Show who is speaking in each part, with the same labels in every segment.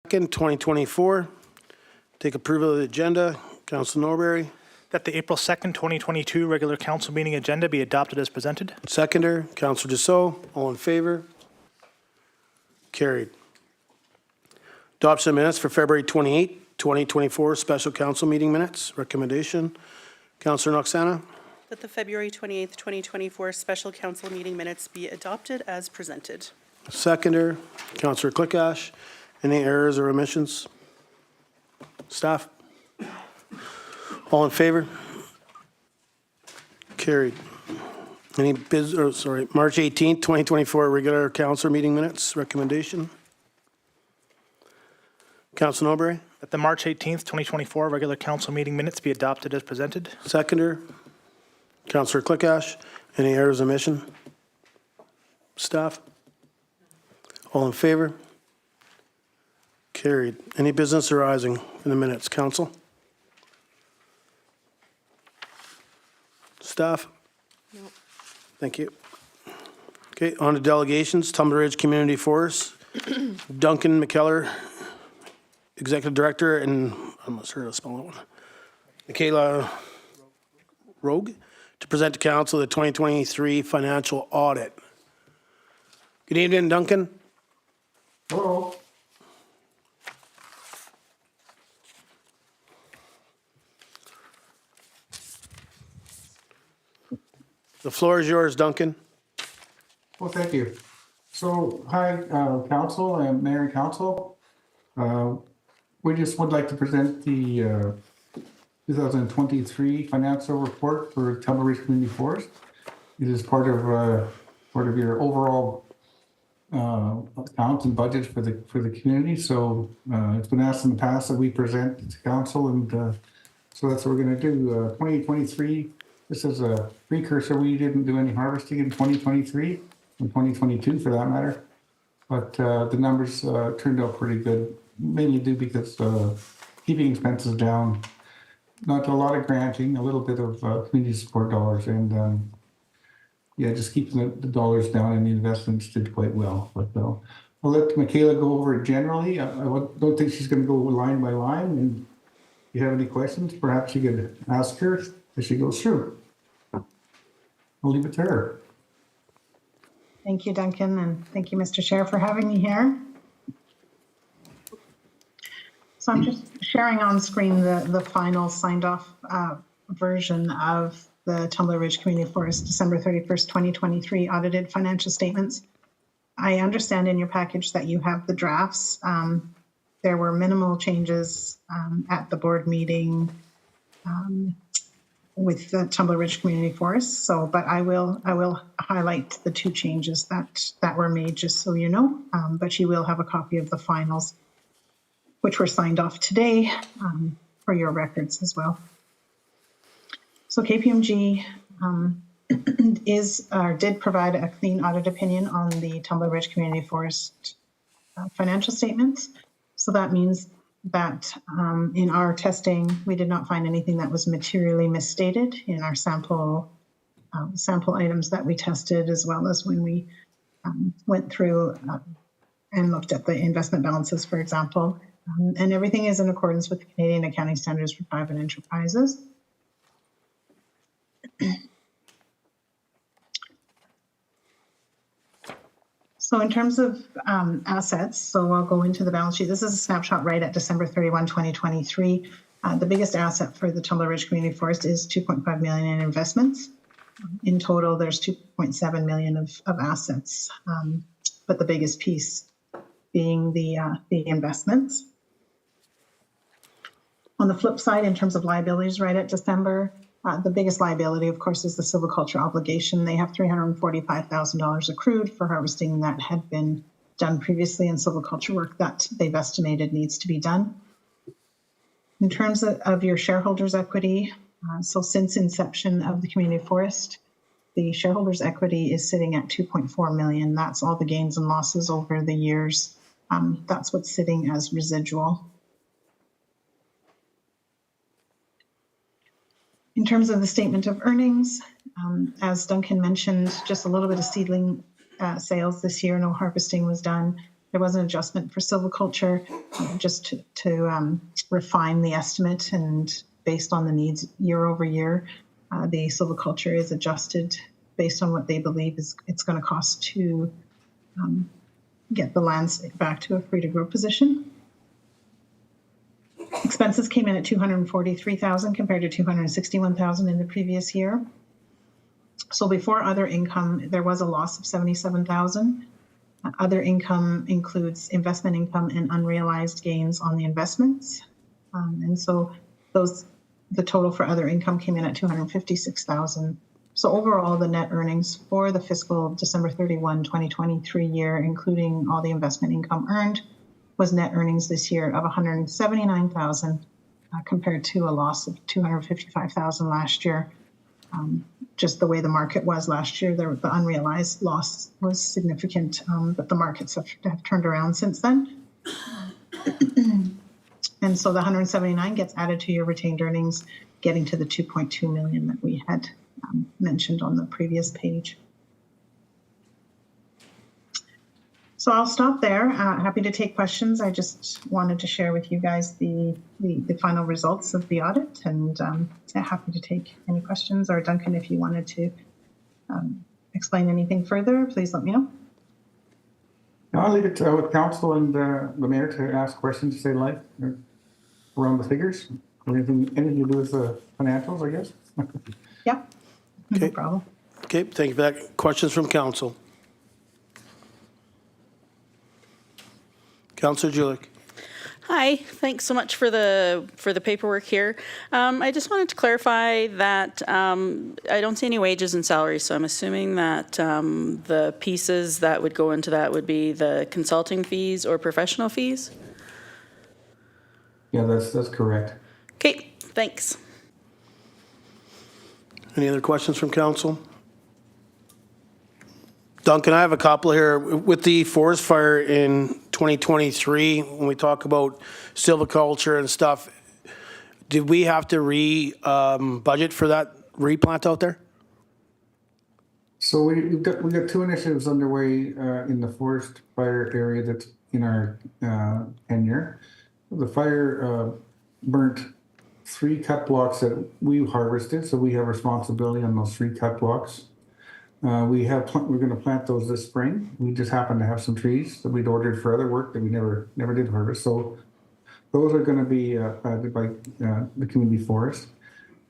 Speaker 1: 2nd, 2024. Take approval of the agenda. Councillor Norbury.
Speaker 2: That the April 2nd, 2022 regular council meeting agenda be adopted as presented.
Speaker 1: Seconder, Councillor Dussault. All in favor? Carried. Adoption of minutes for February 28, 2024, special council meeting minutes. Recommendation. Councillor Noxana.
Speaker 3: That the February 28th, 2024 special council meeting minutes be adopted as presented.
Speaker 1: Seconder, Councillor Clickash. Any errors or omissions? Staff? All in favor? Carried. Any March 18th, 2024 regular council meeting minutes. Recommendation. Councillor Norbury.
Speaker 2: That the March 18th, 2024 regular council meeting minutes be adopted as presented.
Speaker 1: Seconder, Councillor Clickash. Any errors or omission? Staff? All in favor? Carried. Any business arising in the minutes? Council? Staff?
Speaker 3: No.
Speaker 1: Thank you. Okay, on to delegations. Tumbler Ridge Community Forest. Duncan, McKellar, Executive Director, and I'm not sure how to spell that one. Micaela Roque, to present to council the 2023 financial audit. Good evening, Duncan.
Speaker 4: Hello.
Speaker 1: The floor is yours, Duncan.
Speaker 4: Well, thank you. So, hi, council and mayor and council. We just would like to present the 2023 financial report for Tumbler Ridge Community Forest. It is part of your overall accounts and budget for the community. So it's been asked in the past that we present to council, and so that's what we're going to do. 2023. This is a precursor. We didn't do any harvesting in 2023, in 2022 for that matter. But the numbers turned out pretty good, mainly due because keeping expenses down, not a lot of granting, a little bit of community support dollars, and yeah, just keeping the dollars down, and the investments did quite well. But I'll let Micaela go over it generally. I don't think she's going to go line by line. And if you have any questions, perhaps you could ask her as she goes through. I'll leave it to her.
Speaker 5: Thank you, Duncan, and thank you, Mr. Chair, for having me here. So I'm just sharing on screen the final signed off version of the Tumbler Ridge Community Forest December 31st, 2023 audited financial statements. I understand in your package that you have the drafts. There were minimal changes at the board meeting with the Tumbler Ridge Community Forest. So, but I will highlight the two changes that were made, just so you know. But you will have a copy of the finals, which were signed off today, for your records as well. So KPMG did provide a clean audit opinion on the Tumbler Ridge Community Forest financial statements. So that means that in our testing, we did not find anything that was materially misstated in our sample items that we tested, as well as when we went through and looked at the investment balances, for example. And everything is in accordance with the Canadian Accounting Standards for Private Enterprises. So in terms of assets, so I'll go into the balance sheet. This is a snapshot right at December 31, 2023. The biggest asset for the Tumbler Ridge Community Forest is 2.5 million in investments. In total, there's 2.7 million of assets, but the biggest piece being the investments. On the flip side, in terms of liabilities, right at December, the biggest liability, of course, is the silviculture obligation. They have $345,000 accrued for harvesting that had been done previously in silviculture work that they've estimated needs to be done. In terms of your shareholders' equity, so since inception of the community forest, the shareholders' equity is sitting at 2.4 million. That's all the gains and losses over the years. That's what's sitting as residual. In terms of the statement of earnings, as Duncan mentioned, just a little bit of seedling sales this year. No harvesting was done. There was an adjustment for silviculture just to refine the estimate, and based on the needs year over year, the silviculture is adjusted based on what they believe it's going to cost to get the lands back to a free-to-grow position. Expenses came in at $243,000 compared to $261,000 in the previous year. So before other income, there was a loss of $77,000. Other income includes investment income and unrealized gains on the investments. And so the total for other income came in at $256,000. So overall, the net earnings for the fiscal December 31, 2023 year, including all the investment income earned, was net earnings this year of $179,000 compared to a loss of $255,000 last year. Just the way the market was last year, the unrealized loss was significant, but the markets have turned around since then. And so the 179 gets added to your retained earnings, getting to the 2.2 million that we had mentioned on the previous page. So I'll stop there. Happy to take questions. I just wanted to share with you guys the final results of the audit, and happy to take any questions. Or Duncan, if you wanted to explain anything further, please let me know.
Speaker 4: I'll leave it with council and the mayor to ask questions if they like around the figures. Anything to do with the financials, I guess?
Speaker 5: Yeah, no
Speaker 1: Okay.
Speaker 5: problem.
Speaker 1: Okay, thank you for that. Questions from council? Councillor Julich.
Speaker 6: Hi, thanks so much for the paperwork here. I just wanted to clarify that I don't see any wages and salaries, so I'm assuming that the pieces that would go into that would be the consulting fees or professional fees?
Speaker 4: Yeah, that's correct.
Speaker 6: Okay, thanks.
Speaker 1: Any other questions from council? Duncan, I have a couple here. With the forest fire in 2023, when we talk about silviculture and stuff, did we have to budget for that replant out there?
Speaker 4: So we've got two initiatives underway in the forest fire area that's in our tenure. The fire burnt 3 cut blocks that we harvested, so we have responsibility on those 3 cut blocks. We're going to plant those this spring. We just happen to have some trees that we'd ordered for other work that we never did harvest. So those are going to be planted by the community forest.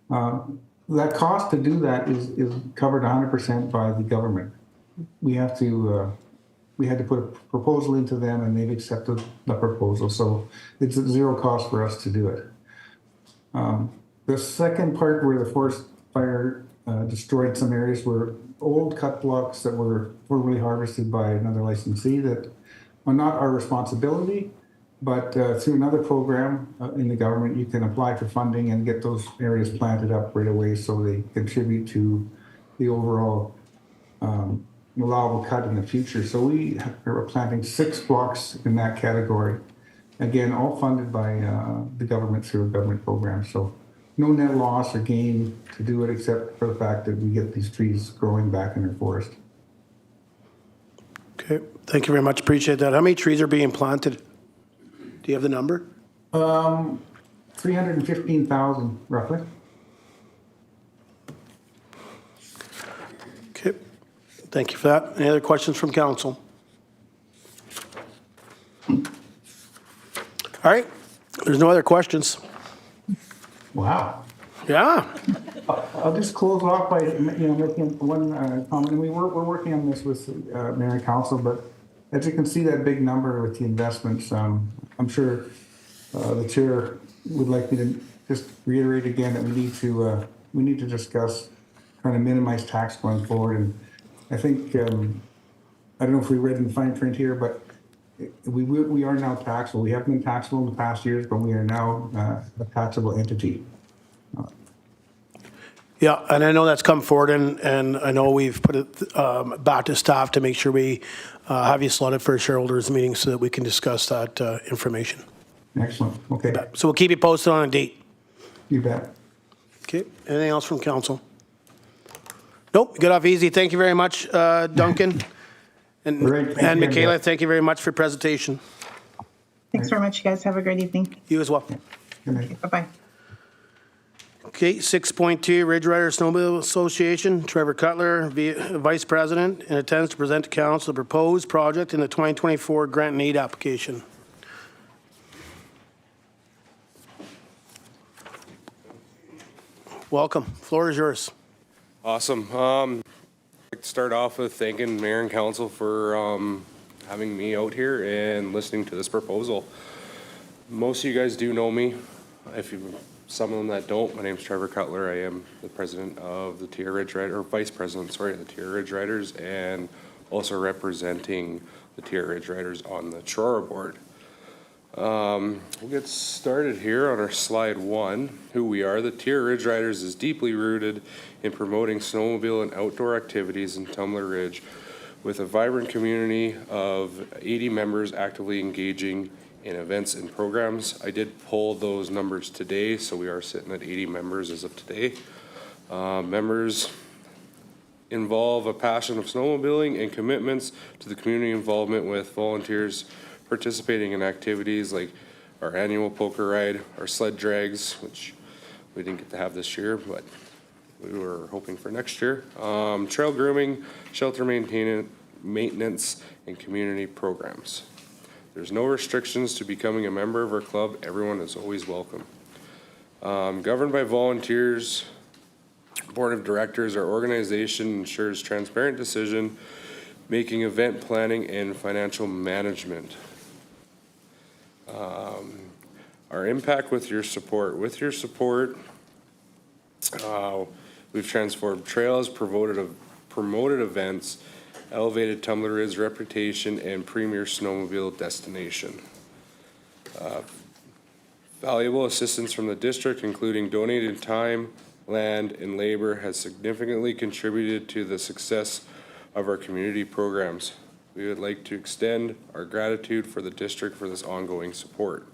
Speaker 4: That cost to do that is covered 100% by the government. We had to put a proposal into them, and they've accepted the proposal. So it's at 0 cost for us to do it. The second part where the forest fire destroyed some areas were old cut blocks that were formerly harvested by another licensee that are not our responsibility, but through another program in the government, you can apply for funding and get those areas planted up right away so they contribute to the overall allowable cut in the future. So we are planting 6 blocks in that category. Again, all funded by the government through a government program. So no net loss or gain to do it, except for the fact that we get these trees growing back in our forest.
Speaker 1: Okay, thank you very much. Appreciate that. How many trees are being planted? Do you have the number?
Speaker 4: 315,000 roughly.
Speaker 1: Okay, thank you for that. Any other questions from council? All right, there's no other questions.
Speaker 4: Wow.
Speaker 1: Yeah.
Speaker 4: I'll just close off by making one comment. And we're working on this with Mayor and Council, but as you can see that big number with the investments, I'm sure the chair would like me to just reiterate again that we need to discuss trying to minimize tax going forward. And I think I don't know if we read in the fine print here, but we are now taxable. We haven't been taxable in the past years, but we are now a taxable entity.
Speaker 1: Yeah, and I know that's come forward, and I know we've put it back to staff to make sure we have you slotted for a shareholders meeting so that we can discuss that information.
Speaker 4: Excellent. Okay.
Speaker 1: So we'll keep you posted on a date.
Speaker 4: You bet.
Speaker 1: Okay, anything else from council? Nope, you got off easy. Thank you very much, Duncan. And
Speaker 4: Great, thank
Speaker 1: and
Speaker 4: you.
Speaker 1: Micaela, thank you very much for your presentation.
Speaker 5: Thanks very much, you guys. Have a great evening.
Speaker 1: You as well.
Speaker 4: Good night.
Speaker 5: Bye-bye.
Speaker 1: Okay, 6.2, Ridge Rider Snowmobile Association, Trevor Cutler, Vice President, in attendance to present to council the proposed project in the 2024 grant and aid application. Welcome. Floor is yours.
Speaker 7: Awesome. I'd like to start off with thanking Mayor and Council for having me out here and listening to this proposal. Most of you guys do know me. Some of them that don't, my name's Trevor Cutler. I am the president of the TR Ridge Rider, or vice president, sorry, of the TR Ridge Riders, and also representing the TR Ridge Riders on the Trora board. We'll get started here on our slide 1. Who we are. The TR Ridge Riders is deeply rooted in promoting snowmobile and outdoor activities in Tumbler Ridge, with a vibrant community of 80 members actively engaging in events and programs. I did pull those numbers today, so we are sitting at 80 members as of today. Members involve a passion of snowmobiling and commitments to the community involvement, with volunteers participating in activities like our annual poker ride, our sled drags, which we didn't get to have this year, but we were hoping for next year. Trail grooming, shelter maintenance, and community programs. There's no restrictions to becoming a member of our club. Everyone is always welcome. Governed by volunteers, board of directors, our organization ensures transparent decision making, event planning, and financial management. Our impact with your support. With your support, we've transformed trails, promoted events, elevated Tumbler Ridge's reputation, and premier snowmobile destination. Valuable assistance from the district, including donated time, land, and labor, has significantly contributed to the success of our community programs. We would like to extend our gratitude for the district for this ongoing support.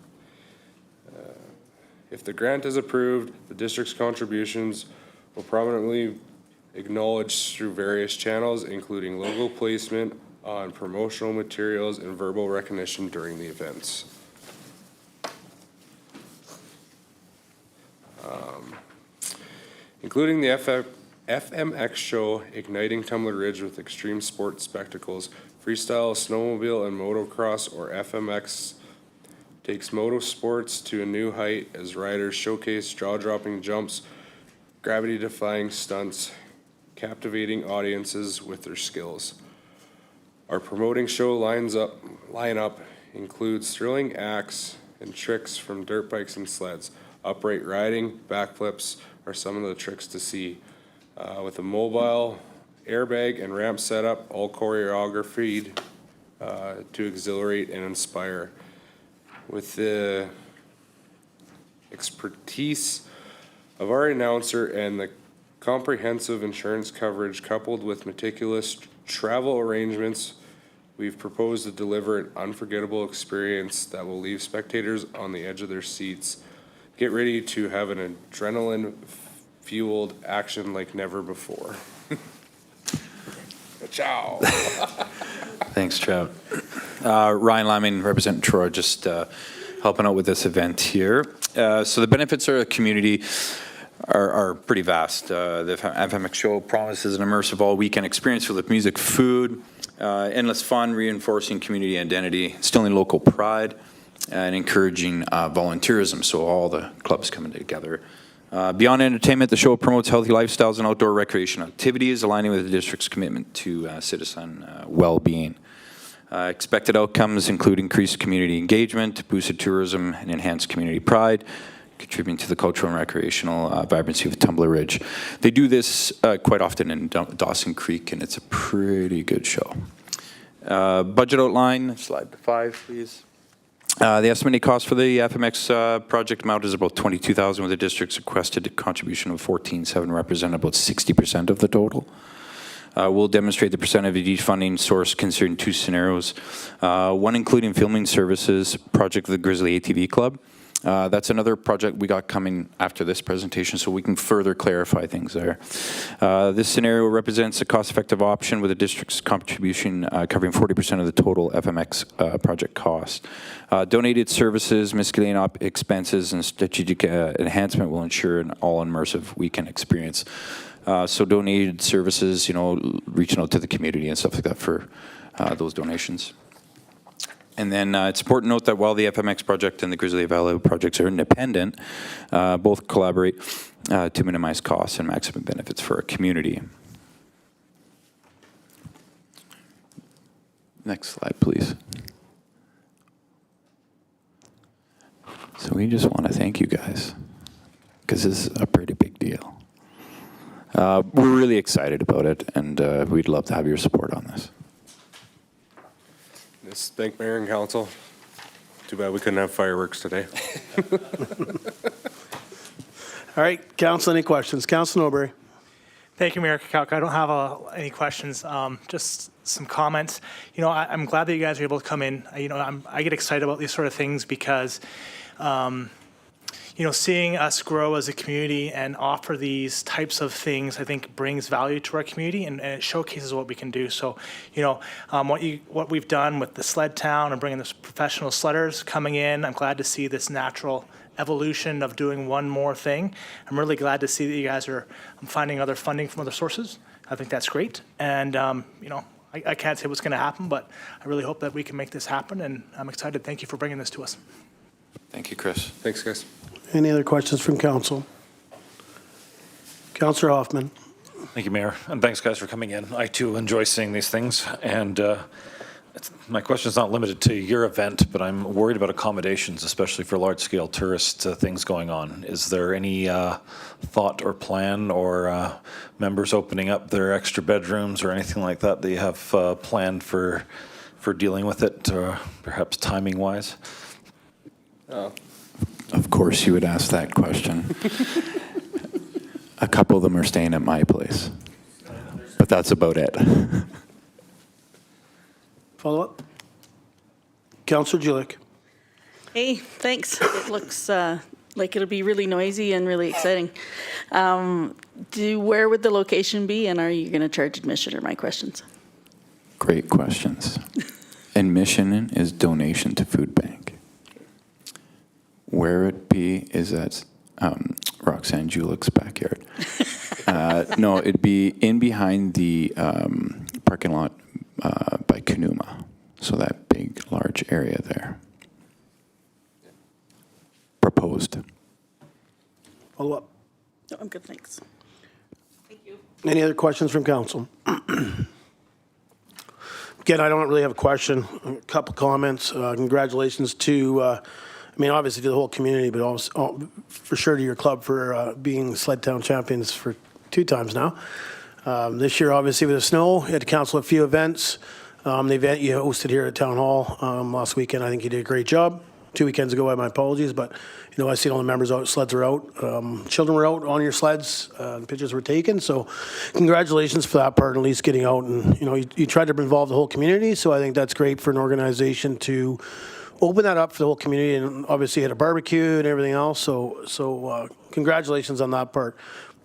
Speaker 7: If the grant is approved, the district's contributions will prominently acknowledged through various channels, including logo placement on promotional materials and verbal recognition during the events. Including the FMX show, Igniting Tumbler Ridge with Extreme Sports Spectacles, freestyle, snowmobile, and motocross, or FMX, takes motorsports to a new height as riders showcase jaw-dropping jumps, gravity-defying stunts, captivating audiences with their skills. Our promoting show lineup includes thrilling acts and tricks from dirt bikes and sleds. Upright riding, backflips are some of the tricks to see. With a mobile airbag and ramp setup, all choreographed to exhilarate and inspire. With the expertise of our announcer and the comprehensive insurance coverage coupled with meticulous travel arrangements, we've proposed to deliver an unforgettable experience that will leave spectators on the edge of their seats. Get ready to have an adrenaline-fueled action like never before. Ciao.
Speaker 8: Thanks, Trev. Ryan Lyman, representing Trora, just helping out with this event here. So the benefits of the community are pretty vast. The FMX show promises an immersive all-weekend experience filled with music, food, endless fun, reinforcing community identity, instilling local pride, and encouraging volunteerism, so all the clubs coming together. Beyond entertainment, the show promotes healthy lifestyles and outdoor recreation activities, aligning with the district's commitment to citizen well-being. Expected outcomes include increased community engagement, boosted tourism, and enhanced community pride, contributing to the cultural and recreational vibrancy of Tumbler Ridge. They do this quite often in Dawson Creek, and it's a pretty good show. Budget outline, slide 5, please. The estimated cost for the FMX project amount is about $22,000, with the district's requested contribution of $14,700, representing about 60% of the total. We'll demonstrate the percentage of each funding source considering 2 scenarios. One including filming services, project of the GRIZZLY ATV Club, That's another project we got coming after this presentation, so we can further clarify things there. This scenario represents a cost-effective option with the district's contribution covering 40% of the total FMX project cost. Donated services, miscellaneous expenses, and strategic enhancement will ensure an all-immersive weekend experience. So donated services, you know, reaching out to the community and stuff like that for those donations. And then it's important to note that while the FMX project and the Grizzly Valley projects are independent, both collaborate to minimize costs and maximum benefits for our community. Next slide, please. So we just want to thank you guys, because this is a pretty big deal. We're really excited about it, and we'd love to have your support on this.
Speaker 7: Just thank Mayor and Council. Too bad we couldn't have fireworks today.
Speaker 1: All right, council, any questions? Council Norbury.
Speaker 2: Thank you, Mayor Kakalka. I don't have any questions, just some comments. You know, I'm glad that you guys are able to come in. You know, I get excited about these sort of things because, you know, seeing us grow as a community and offer these types of things, I think brings value to our community and it showcases what we can do. So, you know, what we've done with the sled town and bringing this professional sledders coming in, I'm glad to see this natural evolution of doing one more thing. I'm really glad to see that you guys are finding other funding from other sources. I think that's great. And, you know, I can't say what's going to happen, but I really hope that we can make this happen. And I'm excited. Thank you for bringing this to us.
Speaker 8: Thank you, Chris.
Speaker 7: Thanks, guys.
Speaker 1: Any other questions from council? Councillor Hoffman.
Speaker 9: Thank you, Mayor, and thanks, guys, for coming in. I, too, enjoy seeing these things, and my question is not limited to your event, but I'm worried about accommodations, especially for large-scale tourist things going on. Is there any thought or plan or members opening up their extra bedrooms or anything like that that you have planned for dealing with it, perhaps timing-wise?
Speaker 8: Of course you would ask that question. A couple of them are staying at my place, but that's about it.
Speaker 1: Follow up? Councillor Julik.
Speaker 6: Hey, thanks. It looks like it'll be really noisy and really exciting. Where would the location be, and are you going to charge admission, are my questions?
Speaker 8: Great questions. Admission is donation to food bank. Where it be is at Roxanne Julik's backyard. No, it'd be in behind the parking lot by Kanuma. So that big, large area there. Proposed.
Speaker 1: Follow up?
Speaker 6: No, I'm good, thanks. Thank you.
Speaker 1: Any other questions from council? Again, I don't really have a question. A couple comments. Congratulations to, I mean, obviously to the whole community, but also for sure to your club for being Sled Town champions for 2 times now. This year, obviously, with the snow, you had to cancel a few events. The event you hosted here at Town Hall last weekend, I think you did a great job. 2 weekends ago, my apologies, but you know, I seen all the members out, sleds are out, children were out on your sleds, pictures were taken, so congratulations for that part, at least getting out, and you know, you tried to involve the whole community, so I think that's great for an organization to open that up for the whole community, and obviously had a barbecue and everything else, so congratulations on that part.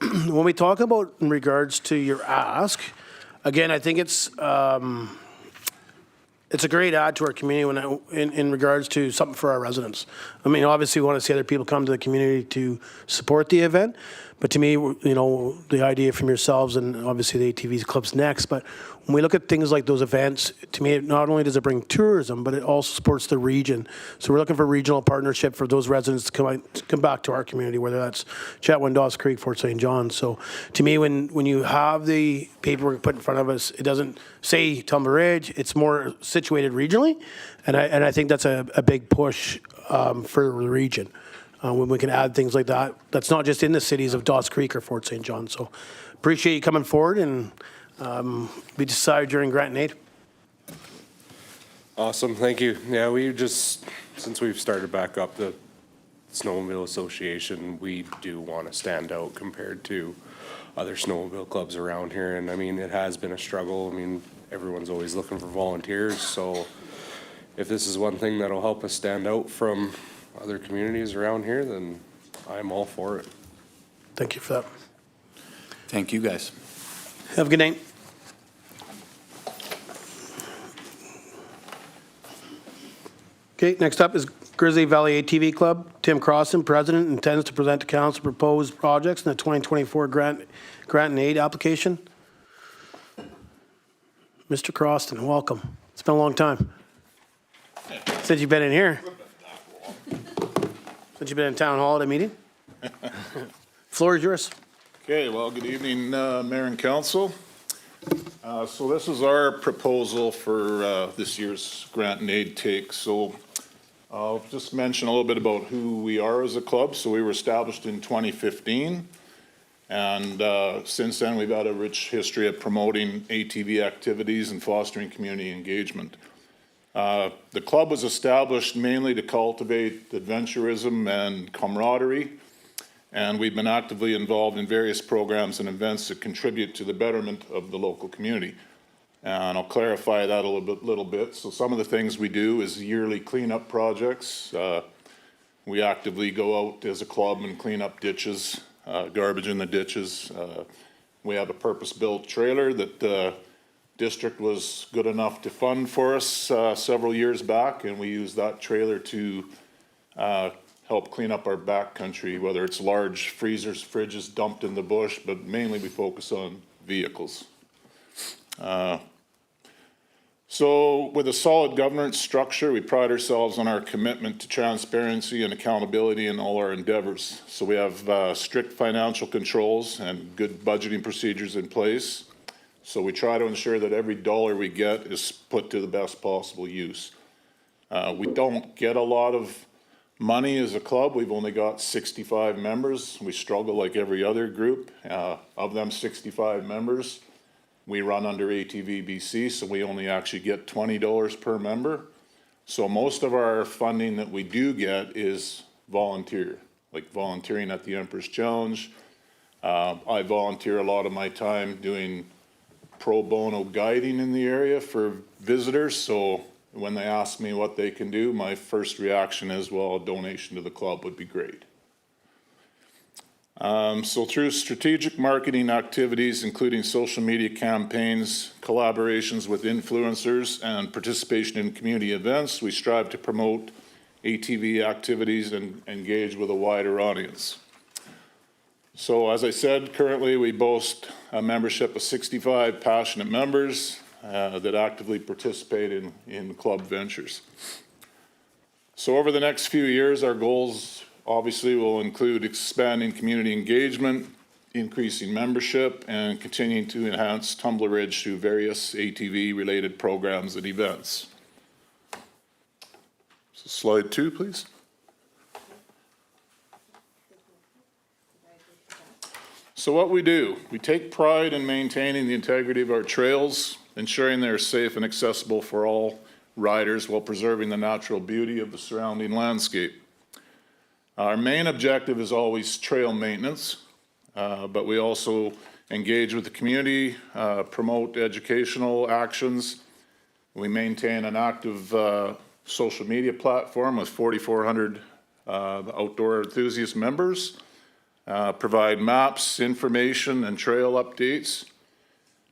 Speaker 1: When we talk about in regards to your ask, again, I think it's a great add to our community in regards to something for our residents. I mean, obviously, we want to see other people come to the community to support the event. But to me, you know, the idea from yourselves and obviously the ATV's club's next. But when we look at things like those events, to me, not only does it bring tourism, but it also supports the region. So we're looking for regional partnership for those residents to come back to our community, whether that's Chetwynd, Dawes Creek, Fort St. John. So to me, when you have the paperwork put in front of us, it doesn't say Tumbler Ridge. It's more situated regionally, and I think that's a big push for the region. When we can add things like that, that's not just in the cities of Dawes Creek or Fort St. John. So appreciate you coming forward, and we decided during grant and aid.
Speaker 7: Awesome, thank you. Yeah, we just, since we've started back up the Snowmobile Association, we do want to stand out compared to other snowmobile clubs around here. And I mean, it has been a struggle. I mean, everyone's always looking for volunteers. So if this is one thing that'll help us stand out from other communities around here, then I'm all for it.
Speaker 1: Thank you for that.
Speaker 8: Thank you, guys.
Speaker 1: Have a good night. Okay, next up is Grizzly Valley ATV Club. Tim Croston, president, intends to present to council proposed projects in the 2024 grant and aid application. Mr. Croston, welcome. It's been a long time. Since you've been in here. Since you've been in town hall at a meeting. Floor is yours.
Speaker 10: Okay, well, good evening, Mayor and Council. So this is our proposal for this year's grant and aid take. So I'll just mention a little bit about who we are as a club. So we were established in 2015. And since then, we've had a rich history of promoting ATV activities and fostering community engagement. The club was established mainly to cultivate adventurism and camaraderie. And we've been actively involved in various programs and events that contribute to the betterment of the local community. And I'll clarify that a little bit. So some of the things we do is yearly cleanup projects. We actively go out as a club and clean up ditches, garbage in the ditches. We have a purpose-built trailer that the district was good enough to fund for us several years back, and we use that trailer to help clean up our backcountry, whether it's large freezers, fridges dumped in the bush, but mainly we focus on vehicles. So with a solid governance structure, we pride ourselves on our commitment to transparency and accountability in all our endeavors. So we have strict financial controls and good budgeting procedures in place. So we try to ensure that every dollar we get is put to the best possible use. We don't get a lot of money as a club. We've only got 65 members. We struggle like every other group. Of them 65 members, we run under ATV BC, so we only actually get $20 per member. So most of our funding that we do get is volunteer, like volunteering at the Emperor's Challenge. I volunteer a lot of my time doing pro bono guiding in the area for visitors. So when they ask me what they can do, my first reaction is, well, a donation to the club would be great. So through strategic marketing activities, including social media campaigns, collaborations with influencers, and participation in community events, we strive to promote ATV activities and engage with a wider audience. So as I said, currently we boast a membership of 65 passionate members that actively participate in club ventures. So over the next few years, our goals obviously will include expanding community engagement, increasing membership, and continuing to enhance Tumbler Ridge through various ATV-related programs and events. So slide 2, please. So what we do, we take pride in maintaining the integrity of our trails, ensuring they're safe and accessible for all riders while preserving the natural beauty of the surrounding landscape. Our main objective is always trail maintenance, but we also engage with the community, promote educational actions. We maintain an active social media platform with 4,400 outdoor enthusiast members, provide maps, information, and trail updates.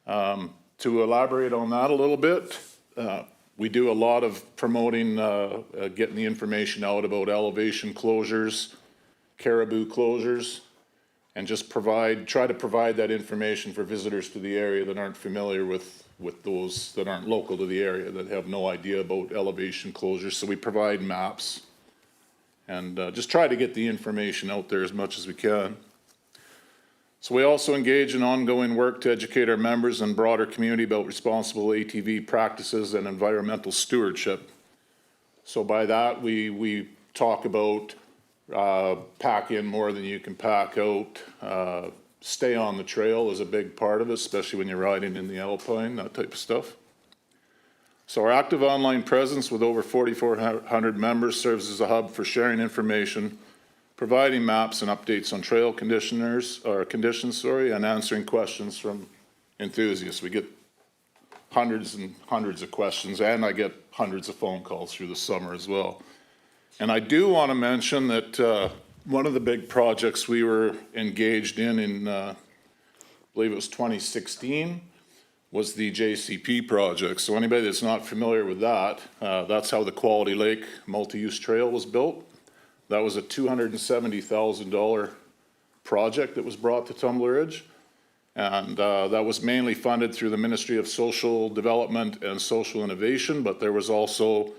Speaker 10: To elaborate on that a little bit, we do a lot of promoting, getting the information out about elevation closures, caribou closures, and just try to provide that information for visitors to the area that aren't familiar with those that aren't local to the area, that have no idea about elevation closures. So we provide maps and just try to get the information out there as much as we can. So we also engage in ongoing work to educate our members and broader community about responsible ATV practices and environmental stewardship. So by that, we talk about pack in more than you can pack out, stay on the trail is a big part of it, especially when you're riding in the alpine, that type of stuff. So our active online presence with over 4,400 members serves as a hub for sharing information, providing maps and updates on trail conditions, and answering questions from enthusiasts. We get hundreds and hundreds of questions, and I get hundreds of phone calls through the summer as well. And I do want to mention that one of the big projects we were engaged in I believe it was 2016, was the JCP project. So anybody that's not familiar with that, that's how the Quality Lake multi-use trail was built. That was a $270,000 project that was brought to Tumbler Ridge. And that was mainly funded through the Ministry of Social Development and Social Innovation, but there was also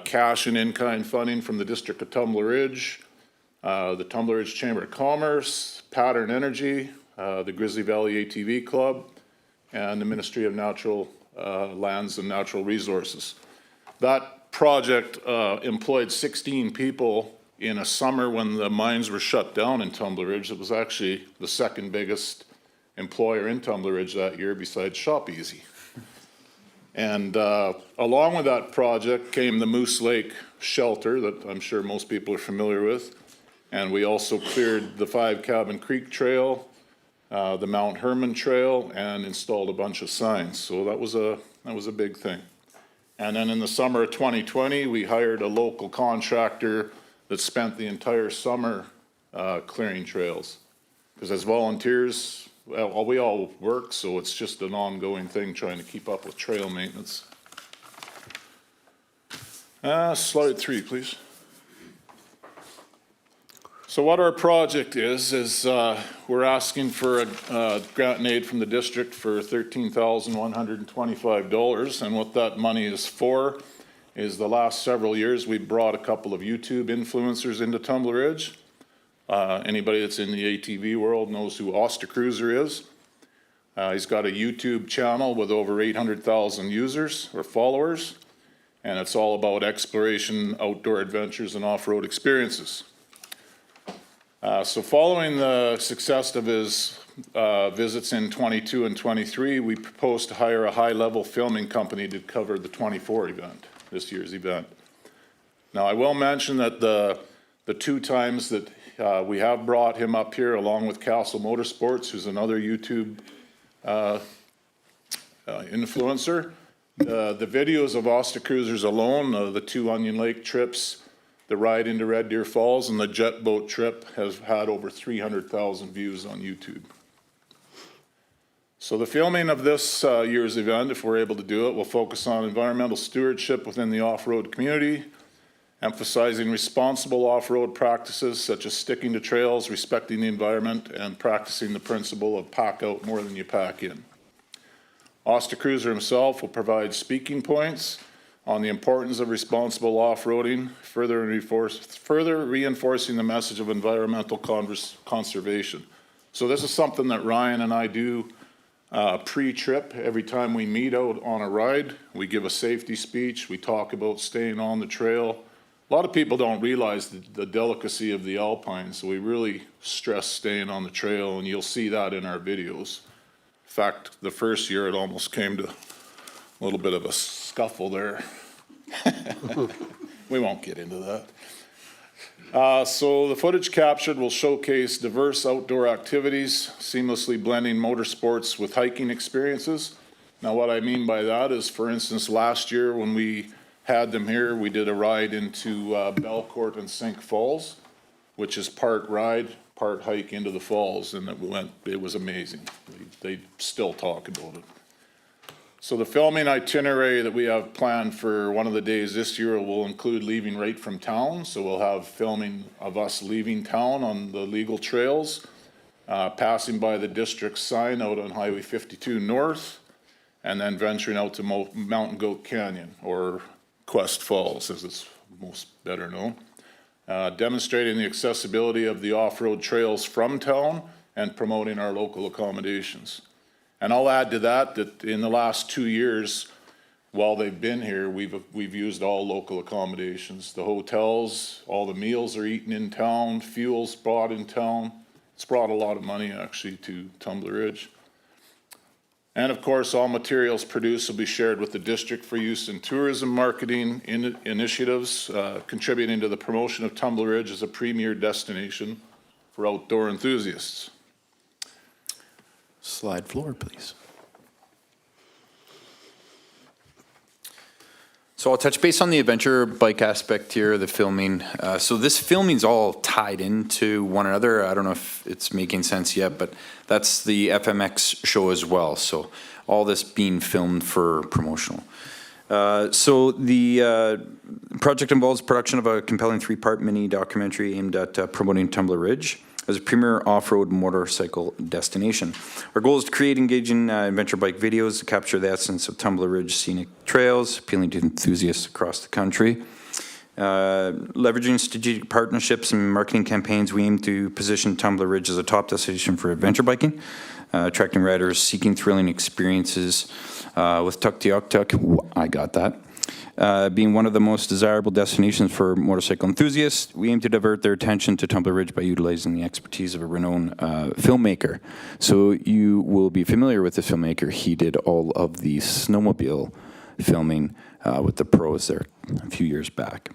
Speaker 10: cash and in-kind funding from the District of Tumbler Ridge, the Tumbler Ridge Chamber of Commerce, Pattern Energy, the Grizzly Valley ATV Club, and the Ministry of Natural Lands and Natural Resources. That project employed 16 people in a summer when the mines were shut down in Tumbler Ridge. It was actually the second biggest employer in Tumbler Ridge that year besides Shop Easy. And along with that project came the Moose Lake Shelter that I'm sure most people are familiar with. And we also cleared the 5 Cabin Creek Trail, the Mount Herman Trail, and installed a bunch of signs. So that was a big thing. And then in the summer of 2020, we hired a local contractor that spent the entire summer clearing trails. Because as volunteers, well, we all work, so it's just an ongoing thing trying to keep up with trail maintenance. Slide 3, please. So what our project is we're asking for a grant and aid from the district for $13,125. And what that money is for is the last several years we brought a couple of YouTube influencers into Tumbler Ridge. Anybody that's in the ATV world knows who Ostercruiser is. He's got a YouTube channel with over 800,000 users or followers, and it's all about exploration, outdoor adventures, and off-road experiences. So following the success of his visits in 22 and 23, we proposed to hire a high-level filming company to cover the 24 event, this year's event. Now, I will mention that the 2 times that we have brought him up here, along with Castle Motorsports, who's another YouTube influencer. The videos of Ostercruisers alone, the 2 Onion Lake trips, the ride into Red Deer Falls, and the jet boat trip has had over 300,000 views on YouTube. So the filming of this year's event, if we're able to do it, will focus on environmental stewardship within the off-road community, emphasizing responsible off-road practices such as sticking to trails, respecting the environment, and practicing the principle of pack out more than you pack in. Ostercruiser himself will provide speaking points on the importance of responsible off-roading, further reinforcing the message of environmental conservation. So this is something that Ryan and I do pre-trip. Every time we meet out on a ride, we give a safety speech, we talk about staying on the trail. A lot of people don't realize the delicacy of the alpine, so we really stress staying on the trail, and you'll see that in our videos. In fact, the first year it almost came to a little bit of a scuffle there. We won't get into that. So the footage captured will showcase diverse outdoor activities, seamlessly blending motorsports with hiking experiences. Now what I mean by that is, for instance, last year when we had them here, we did a ride into Belcourt and Sink Falls, which is part ride, part hike into the falls, and it was amazing. They still talk about it. So the filming itinerary that we have planned for one of the days this year will include leaving right from town. So we'll have filming of us leaving town on the legal trails, passing by the district sign out on Highway 52 North, and then venturing out to Mountain Goat Canyon, or Quest Falls as it's most better known. Demonstrating the accessibility of the off-road trails from town and promoting our local accommodations. And I'll add to that in the last 2 years, while they've been here, we've used all local accommodations. The hotels, all the meals are eaten in town, fuel's brought in town. It's brought a lot of money actually to Tumbler Ridge. And of course, all materials produced will be shared with the district for use in tourism marketing initiatives, contributing to the promotion of Tumbler Ridge as a premier destination for outdoor enthusiasts.
Speaker 8: Slide 4, please. So I'll touch base on the adventure bike aspect here, the filming. So this filming's all tied into one another. I don't know if it's making sense yet, but that's the FMX show as well. So all this being filmed for promotional. So the project involves production of a compelling 3-part mini documentary aimed at promoting Tumbler Ridge as a premier off-road motorcycle destination. Our goal is to create engaging adventure bike videos to capture the essence of Tumbler Ridge scenic trails, appealing to enthusiasts across the country. Leveraging strategic partnerships and marketing campaigns, we aim to position Tumbler Ridge as a top destination for adventure biking, attracting riders seeking thrilling experiences with Tuk Tuk Tuk. I got that. Being one of the most desirable destinations for motorcycle enthusiasts, we aim to divert their attention to Tumbler Ridge by utilizing the expertise of a renowned filmmaker. So you will be familiar with the filmmaker. He did all of the snowmobile filming with the pros there a few years back.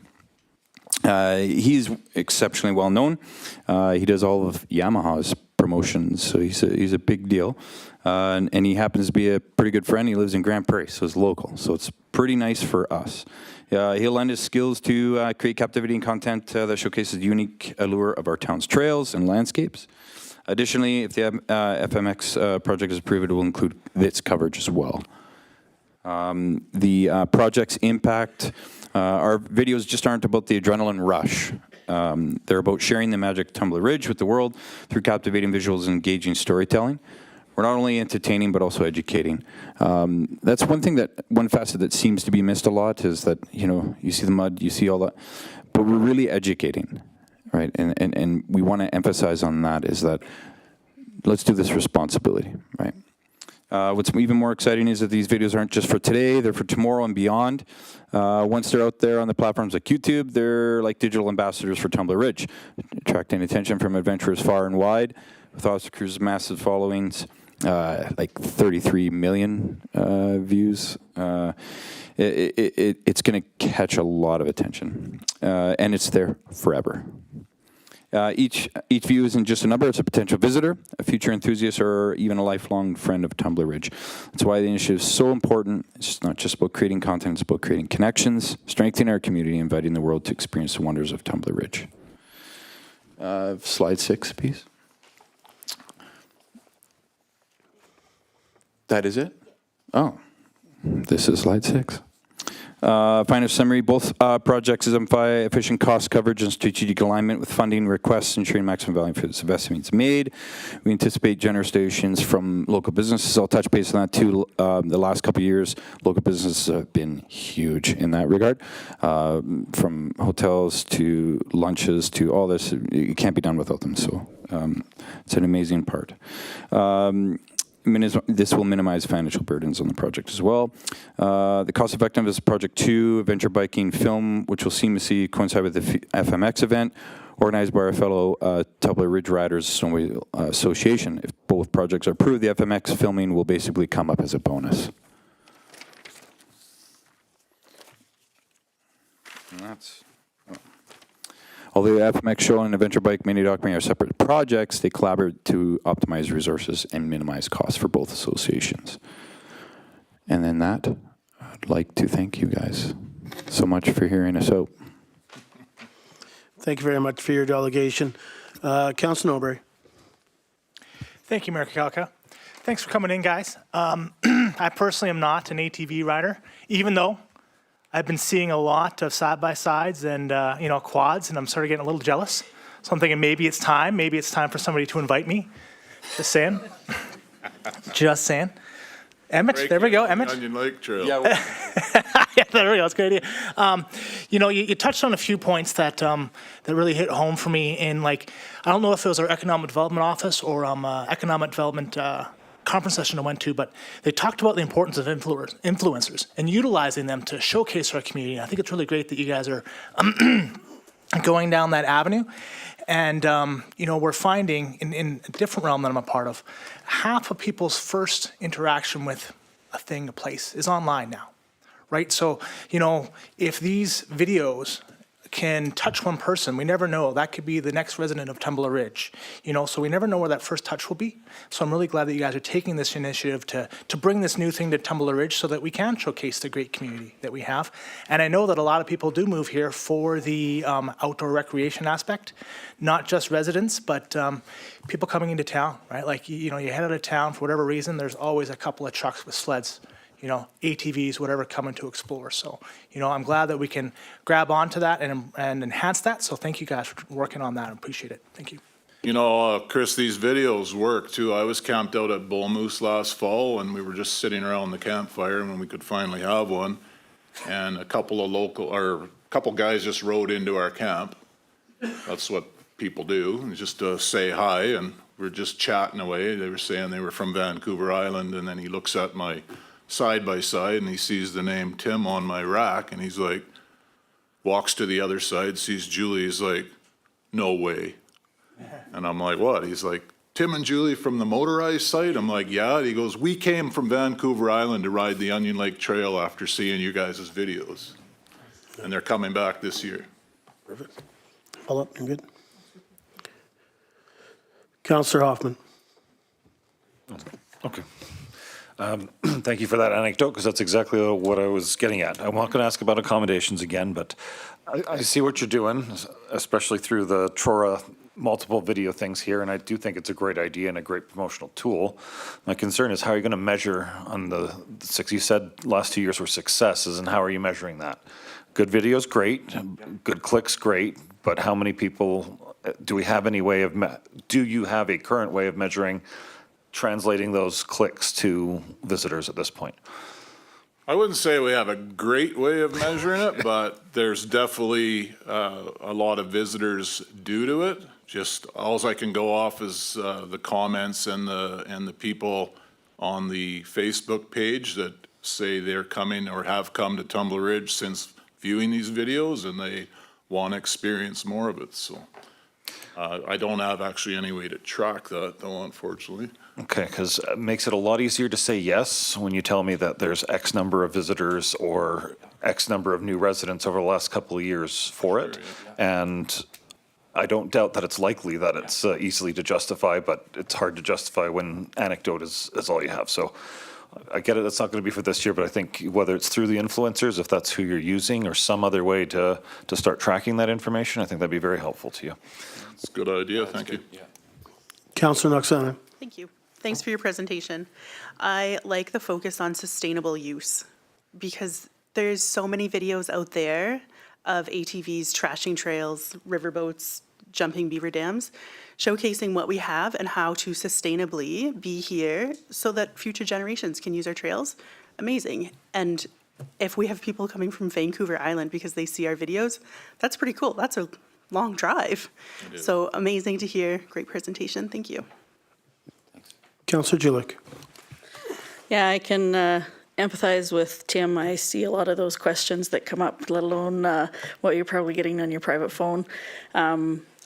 Speaker 8: He's exceptionally well known. He does all of Yamaha's promotions, so he's a big deal. And he happens to be a pretty good friend. He lives in Grand Prairie, so it's local. So it's pretty nice for us. He'll lend his skills to create captivating content that showcases the unique allure of our town's trails and landscapes. Additionally, if the FMX project is approved, it will include its coverage as well. The project's impact, our videos just aren't about the adrenaline rush. They're about sharing the magic of Tumbler Ridge with the world through captivating visuals and engaging storytelling. We're not only entertaining, but also educating. That's one facet that seems to be missed a lot is that, you see the mud, you see all that, but we're really educating, right? And we want to emphasize on that is that let's do this responsibility, right? What's even more exciting is that these videos aren't just for today, they're for tomorrow and beyond. Once they're out there on the platforms like YouTube, they're like digital ambassadors for Tumbler Ridge, attracting attention from adventurers far and wide. With Officer Cruz's massive followings, like 33 million views, it's going to catch a lot of attention, and it's there forever. Each view isn't just a number, it's a potential visitor, a future enthusiast, or even a lifelong friend of Tumbler Ridge. That's why the initiative is so important. It's not just about creating content, it's about creating connections, strengthening our community, inviting the world to experience the wonders of Tumbler Ridge. Slide 6, please. That is it? Oh, this is slide 6. Final summary, both projects exemplify efficient cost coverage and strategic alignment with funding requests, ensuring maximum value for its investments made. We anticipate generous donations from local businesses. I'll touch base on that too. The last couple of years, local businesses have been huge in that regard. From hotels to lunches to all this, it can't be done without them. So it's an amazing part. This will minimize financial burdens on the project as well. The cost effectiveness of Project 2, Adventure Biking Film, which will seamlessly coincide with the FMX event, organized by our fellow Tumbler Ridge Riders Snowmobile Association. If both projects are approved, the FMX filming will basically come up as a bonus. And that's... Although the FMX show and Adventure Bike mini documentary are separate projects, they collaborate to optimize resources and minimize costs for both associations. And then that, I'd like to thank you guys so much for hearing us out.
Speaker 1: Thank you very much for your delegation. Councilor Norbury.
Speaker 2: Thank you, Mayor Kakalka. Thanks for coming in, guys. I personally am not an ATV rider, even though I've been seeing a lot of side-by-sides and, quads, and I'm sort of getting a little jealous. So I'm thinking maybe it's time for somebody to invite me. Just saying. Just saying. Emmett, there we go, Emmett.
Speaker 10: Onion Lake Trail.
Speaker 2: Yeah, there we go. That's a good idea. You touched on a few points that really hit home for me. In I don't know if it was our economic development office or economic development conference session I went to, but they talked about the importance of influencers and utilizing them to showcase our community. I think it's really great that you guys are going down that avenue. And, we're finding in a different realm that I'm a part of, half of people's first interaction with a thing, a place, is online now, right? So, if these videos can touch one person. We never know. That could be the next resident of Tumbler Ridge, you know, so we never know where that first touch will be. So I'm really glad that you guys are taking this initiative to bring this new thing to Tumbler Ridge so that we can showcase the great community that we have. And I know that a lot of people do move here for the outdoor recreation aspect, not just residents, but people coming into town, right? Like, you know, you head out of town for whatever reason, there's always a couple of trucks with sleds, you know, ATVs, whatever, coming to explore. So, you know, I'm glad that we can grab onto that and enhance that. So thank you guys for working on that. I appreciate it. Thank you.
Speaker 10: You know, Chris, these videos work too. I was camped out at Bull Moose last fall and we were just sitting around the campfire when we could finally have one. And a couple guys just rode into our camp. That's what people do, just to say hi, and we're just chatting away. They were saying they were from Vancouver Island, and then he looks at my side-by-side and he sees the name Tim on my rack, and he's like, walks to the other side, sees Julie, he's like, no way. And I'm like, what? He's like, Tim and Julie from the motorized site? I'm like, yeah. And he goes, we came from Vancouver Island to ride the Onion Lake Trail after seeing you guys' videos. And they're coming back this year.
Speaker 1: Perfect. Follow up, you good? Councillor Hoffman.
Speaker 9: Okay. Thank you for that anecdote, because that's exactly what I was getting at. I'm not going to ask about accommodations again, but I see what you're doing, especially through the Trora multiple video things here, and I do think it's a great idea and a great promotional tool. My concern is how are you going to measure on the six, you said last 2 years were successes, and how are you measuring that? Good videos, great. Good clicks, great. But how many people, do we have any way of, do you have a current way of measuring, translating those clicks to visitors at this point?
Speaker 10: I wouldn't say we have a great way of measuring it, but there's definitely a lot of visitors due to it. Just all I can go off is the comments and the people on the Facebook page that say they're coming or have come to Tumbler Ridge since viewing these videos, and they want to experience more of it. So I don't have actually any way to track that, though, unfortunately.
Speaker 9: Okay, because it makes it a lot easier to say yes when you tell me that there's X number of visitors or X number of new residents over the last couple of years for it. And I don't doubt that it's likely that it's easily to justify, but it's hard to justify when anecdote is all you have. So I get it, that's not going to be for this year, but I think whether it's through the influencers, if that's who you're using, or some other way to start tracking that information, I think that'd be very helpful to you.
Speaker 10: It's a good idea, thank you.
Speaker 1: Councillor Noxana.
Speaker 3: Thank you. Thanks for your presentation. I like the focus on sustainable use because there's so many videos out there of ATVs trashing trails, riverboats, jumping beaver dams, showcasing what we have and how to sustainably be here so that future generations can use our trails. Amazing. And if we have people coming from Vancouver Island because they see our videos, that's pretty cool. That's a long drive. So amazing to hear. Great presentation. Thank you.
Speaker 1: Councillor Julik.
Speaker 6: Yeah, I can empathize with Tim. I see a lot of those questions that come up, let alone what you're probably getting on your private phone.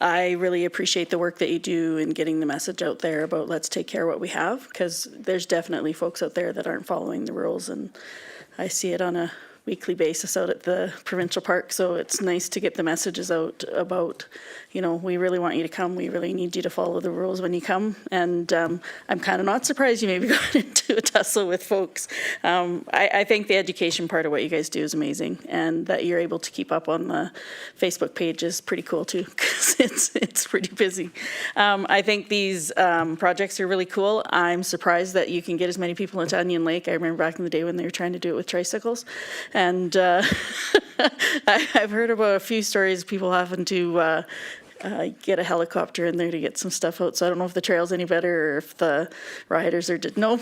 Speaker 6: I really appreciate the work that you do in getting the message out there about let's take care of what we have, because there's definitely folks out there that aren't following the rules, and I see it on a weekly basis out at the provincial park. So it's nice to get the messages out about, you know, we really want you to come. We really need you to follow the rules when you come. And I'm kind of not surprised you maybe got into a tussle with folks. I think the education part of what you guys do is amazing, and that you're able to keep up on the Facebook page is pretty cool too, because it's pretty busy. I think these projects are really cool. I'm surprised that you can get as many people into Onion Lake. I remember back in the day when they were trying to do it with tricycles. And I've heard about a few stories of people having to get a helicopter in there to get some stuff out. So I don't know if the trail's any better or if the riders are no.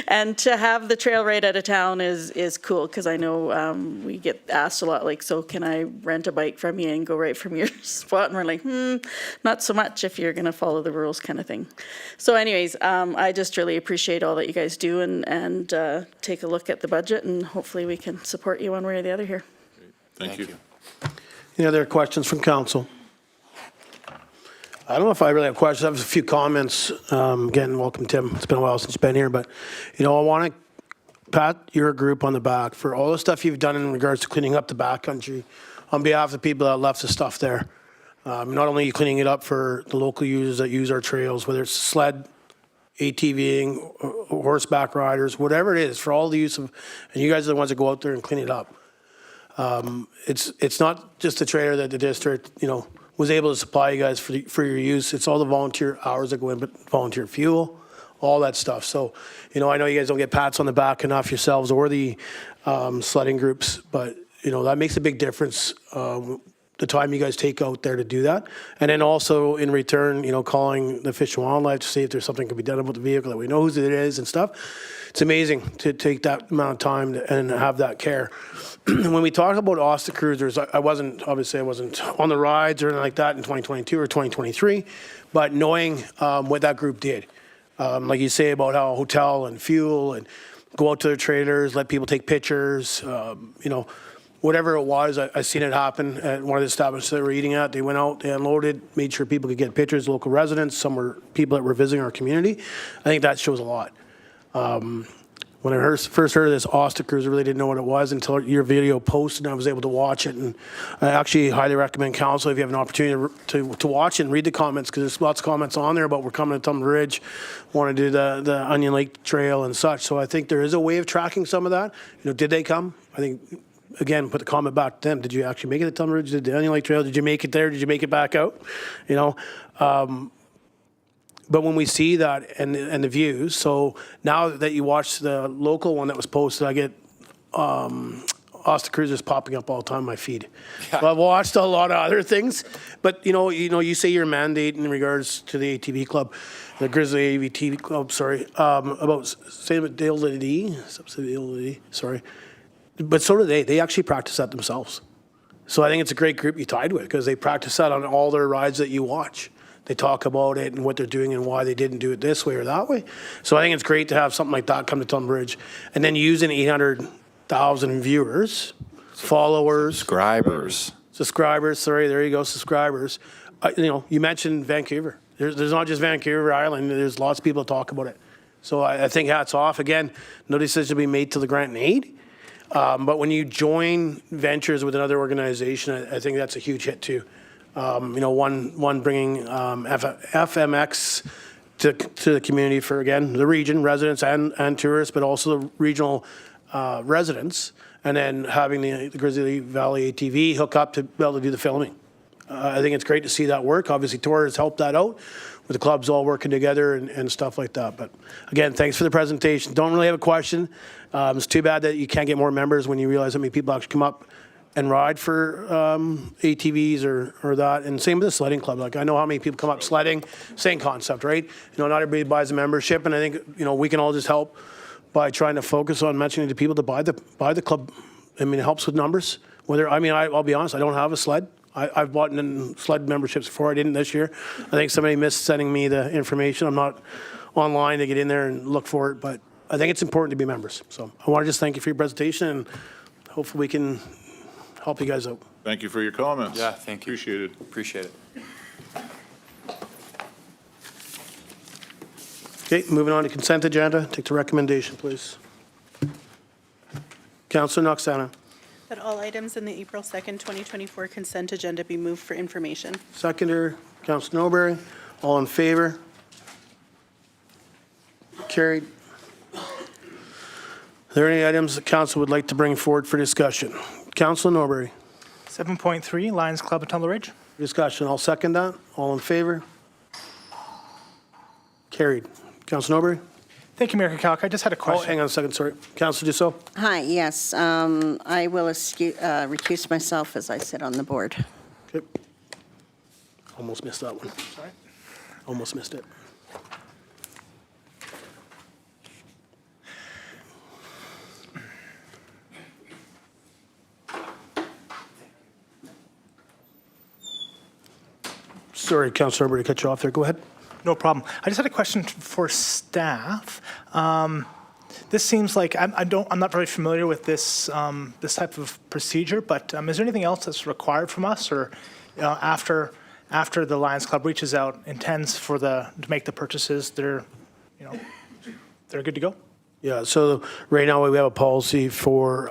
Speaker 6: And to have the trail right out of town is cool, because I know we get asked a lot, like, so can I rent a bike from you and go right from your spot? And we're like, not so much if you're going to follow the rules, kind of thing. So anyways, I just really appreciate all that you guys do, and take a look at the budget, and hopefully we can support you one way or the other here.
Speaker 10: Thank you.
Speaker 1: Any other questions from council? I don't know if I really have questions. I have a few comments. Again, welcome, Tim. It's been a while since you've been here, but, you know, I want to pat your group on the back for all the stuff you've done in regards to cleaning up the backcountry on behalf of the people that left the stuff there. Not only are you cleaning it up for the local users that use our trails, whether it's sled, ATVing, horseback riders, whatever it is, for all the use of, and you guys are the ones that go out there and clean it up. It's not just the trailer that the district, was able to supply you guys for your use. It's all the volunteer hours that go in, but volunteer fuel, all that stuff. So, I know you guys don't get pats on the back enough yourselves or the sledding groups, but, that makes a big difference. The time you guys take out there to do that. And then also in return, calling the Fish and Wildlife to see if there's something that can be done about the vehicle, that we know who it is and stuff. It's amazing to take that amount of time and have that care. When we talk about Austin Cruisers, I wasn't on the rides or anything like that in 2022 or 2023, but knowing what that group did, like you say about how hotel and fuel and go out to their trailers, let people take pictures, whatever it was, I seen it happen at one of the establishments they were eating at. They went out, they unloaded, made sure people could get pictures, local residents, some were people that were visiting our community. I think that shows a lot. When I first heard of this Austin Cruise, I really didn't know what it was until your video posted and I was able to watch it. And I actually highly recommend council, if you have an opportunity to watch and read the comments, because there's lots of comments on there about we're coming to Tumbler Ridge, want to do the Onion Lake Trail and such. So I think there is a way of tracking some of that. Did they come? I think, again, put the comment back to them. Did you actually make it to Tumbler Ridge? Did the Onion Lake Trail? Did you make it there? Did you make it back out? But when we see that and the views, so now that you watch the local one that was posted, I get Austin Cruisers popping up all the time on my feed. Yeah. Well, I've watched a lot of other things, but you say your mandate in regards to the ATV club, the GRIZZLY ATV club, about sustainability, sorry. But so do they. They actually practice that themselves. So I think it's a great group you tied with because they practice that on all their rides that you watch. They talk about it and what they're doing and why they didn't do it this way or that way. So I think it's great to have something like that come to Tumbler Ridge. And then using 800,000 viewers, followers. Subscribers, sorry, there you go, subscribers. You mentioned Vancouver. There's not just Vancouver Island. There's lots of people that talk about it. So I think hats off. Again, no decision to be made till the grant and aid. But when you join ventures with another organization, I think that's a huge hit too. One bringing FMX to the community for, again, the region, residents and tourists, but also the regional residents, and then having the Grizzly Valley ATV hook up to be able to do the filming. I think it's great to see that work. Obviously, Tor has helped that out with the clubs all working together and stuff like that. But again, thanks for the presentation. Don't really have a question. It's too bad that you can't get more members when you realize how many people actually come up and ride for ATVs or that. And same with the sledding club. Like, I know how many people come up sledding, same concept, right? Not everybody buys a membership, and I think, we can all just help by trying to focus on mentioning to people to buy the club. I mean, it helps with numbers. I'll be honest, I don't have a sled. I've bought in sled memberships before. I didn't this year. I think somebody missed sending me the information. I'm not online to get in there and look for it, but I think it's important to be members. So I want to just thank you for your presentation, and hopefully we can help you guys out.
Speaker 10: Thank you for your comments.
Speaker 8: Yeah, thank you.
Speaker 10: Appreciate it.
Speaker 1: Okay, moving on to consent agenda. Take the recommendation, please. Councillor Noxana.
Speaker 3: That all items in the April 2nd, 2024 consent agenda be moved for information.
Speaker 1: Seconder, Councillor Norbury. All in favor? Carried. Are there any items the council would like to bring forward for discussion? Councillor Norbury.
Speaker 2: 7.3, Lions Club at Tumbler Ridge.
Speaker 1: Discussion. I'll second that. All in favor? Carried. Councillor Norbury.
Speaker 2: Thank you, Mayor Kukalik. I just had a
Speaker 1: Oh,
Speaker 2: question.
Speaker 1: hang on a second. Sorry. Councillor Dussault.
Speaker 11: Hi, yes. I will recuse myself as I sit on the board.
Speaker 1: Okay. Almost missed that one.
Speaker 2: Sorry.
Speaker 1: Almost missed it. Sorry, Councillor Norbury, to cut you off there. Go ahead.
Speaker 2: No problem. I just had a question for staff. This seems like I'm not very familiar with this this type of procedure, but is there anything else that's required from us, or after the Lions Club reaches out, intends to make the purchases, they're good to go?
Speaker 1: Yeah, so right now we have a policy for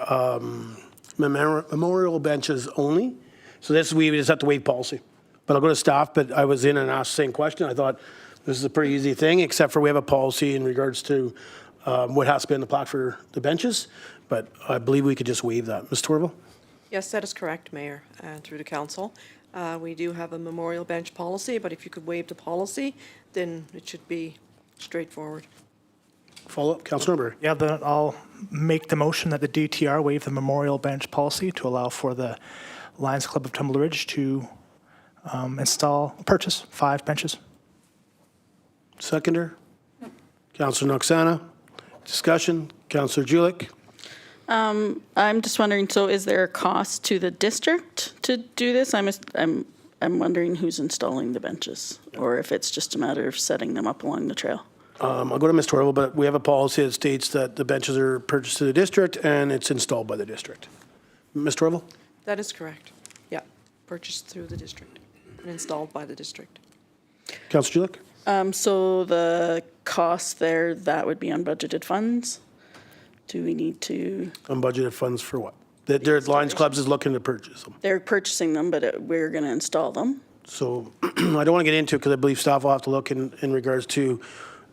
Speaker 1: memorial benches only. So this, we just have to waive policy. But I'll go to staff, but I was in and asked the same question. I thought this is a pretty easy thing, except for we have a policy in regards to what has to be in the plaque for the benches. But I believe we could just waive that. Ms. Torval?
Speaker 12: Yes, that is correct, Mayor, and through the council. We do have a memorial bench policy, but if you could waive the policy, then it should be straightforward.
Speaker 1: Follow up, Councilor Norbury.
Speaker 2: Yeah, then I'll make the motion that the DTR waive the memorial bench policy to allow for the Lions Club of Tumbler Ridge to purchase 5 benches.
Speaker 1: Seconder? Councilor Noxana. Discussion? Councilor Julik?
Speaker 6: I'm just wondering, so is there a cost to the district to do this? I'm wondering who's installing the benches, or if it's just a matter of setting them up along the trail.
Speaker 1: I'll go to Ms. Torval, but we have a policy that states that the benches are purchased to the district and it's installed by the district. Ms. Torval?
Speaker 12: That is correct. Yeah, purchased through the district and installed by the district.
Speaker 1: Councilor Julik?
Speaker 6: So the cost there, that would be unbudgeted funds? Do we need to?
Speaker 1: Unbudgeted funds for what? Their Lions Clubs is looking to purchase them.
Speaker 6: They're purchasing them, but we're going to install them.
Speaker 1: So I don't want to get into it because I believe staff will have to look in regards to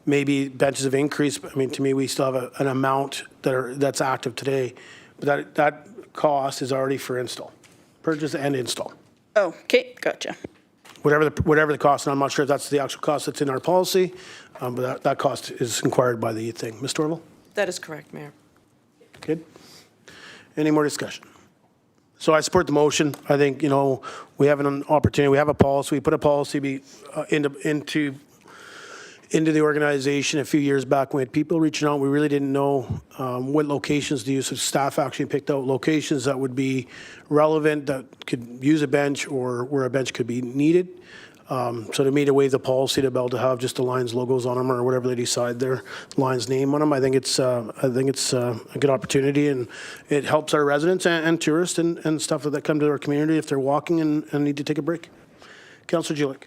Speaker 1: maybe benches have increased. I mean, to me, we still have an amount that's active today. But that cost is already for install, purchase and install.
Speaker 6: Oh, okay, gotcha.
Speaker 1: Whatever the cost, and I'm not sure if that's the actual cost that's in our policy, but that cost is inquired by the thing. Ms. Torval?
Speaker 12: That is correct, Mayor.
Speaker 1: Good. Any more discussion? So I support the motion. I think, we have an opportunity. We have a policy. We put a policy into the organization a few years back when we had people reaching out. We really didn't know what locations to use. So staff actually picked out locations that would be relevant, that could use a bench or where a bench could be needed. So to me, to waive the policy to be able to have just the Lions logos on them or whatever they decide their Lions name on them, I think it's a good opportunity, and it helps our residents and tourists and stuff that come to our community if they're walking and need to take a break. Councillor Julik.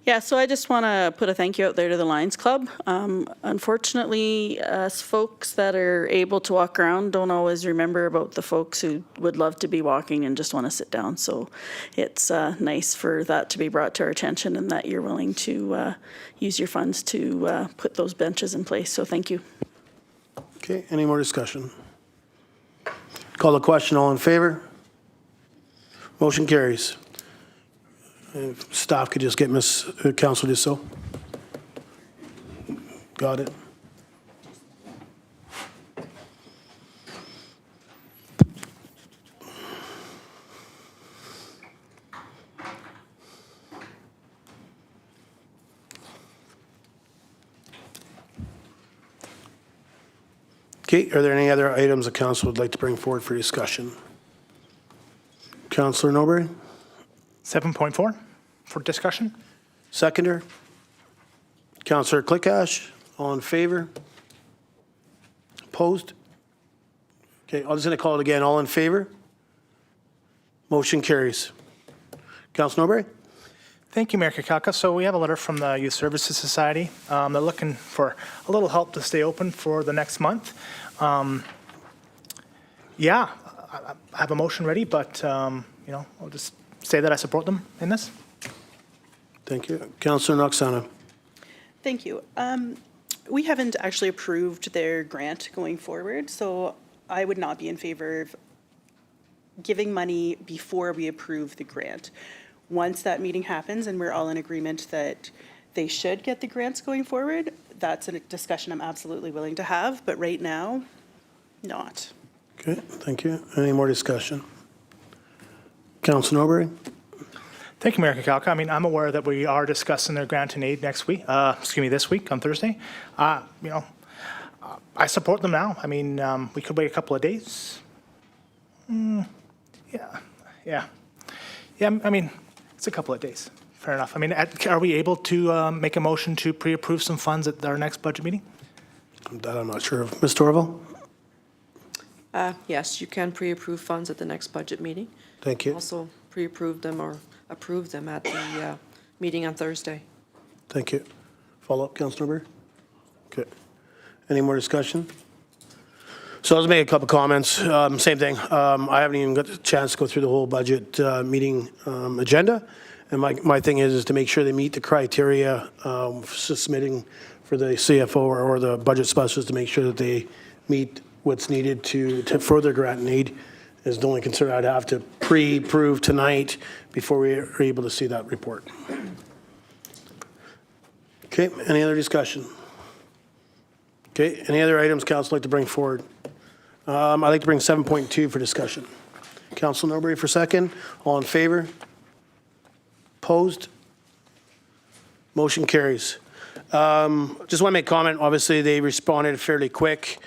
Speaker 6: Yeah, so I just want to put a thank you out there to the Lions Club. Unfortunately, us folks that are able to walk around don't always remember about the folks who would love to be walking and just want to sit down. So it's nice for that to be brought to our attention and that you're willing to use your funds to put those benches in place. So thank you.
Speaker 1: Okay, any more discussion? Call the question. All in favor? Motion carries. If staff could just get Ms. Council just so. Got it. Okay, are there any other items the council would like to bring forward for discussion? Councillor Norbury?
Speaker 2: 7.4 for discussion.
Speaker 1: Seconder? Councillor Clickash, all in favor? Opposed? Okay, I'm just going to call it again. All in favor? Motion carries. Councillor Norbury?
Speaker 2: Thank you, Mayor Kakalka. So we have a letter from the Youth Services Society. They're looking for a little help to stay open for the next month. Yeah, I have a motion ready, but, I'll just say that I support them in this.
Speaker 1: Thank you. Councillor Noxana.
Speaker 3: Thank you. We haven't actually approved their grant going forward, so I would not be in favor of giving money before we approve the grant. Once that meeting happens and we're all in agreement that they should get the grants going forward, that's a discussion I'm absolutely willing to have, but right now, not.
Speaker 1: Okay, thank you. Any more discussion? Councillor Norbury?
Speaker 2: Thank you, Mayor Kakalka. I mean, I'm aware that we are discussing their grant and aid this week on Thursday. I support them now. I mean, we could wait a couple of days. Yeah. I mean, it's a couple of days. Fair enough. I mean, are we able to make a motion to pre-approve some funds at our next budget meeting?
Speaker 1: That I'm not sure of. Ms. Torval?
Speaker 12: Yes, you can pre-approve funds at the next budget meeting.
Speaker 1: Thank you.
Speaker 12: Also pre-approve them or approve them at the meeting on Thursday.
Speaker 1: Thank you. Follow up, Councillor Norbury? Okay. Any more discussion? So I'll just make a couple comments. Same thing. I haven't even got the chance to go through the whole budget meeting agenda. And my thing is to make sure they meet the criteria submitting for the CFO or the budget specialist to make sure that they meet what's needed to further grant need is the only concern I'd have to pre-approve tonight before we are able to see that report. Okay, any other discussion? Okay, any other items council like to bring forward? I'd like to bring 7.2 for discussion. Council Norbury for second. All in favor? Opposed? Motion carries. Just want to make a comment. Obviously, they responded fairly quick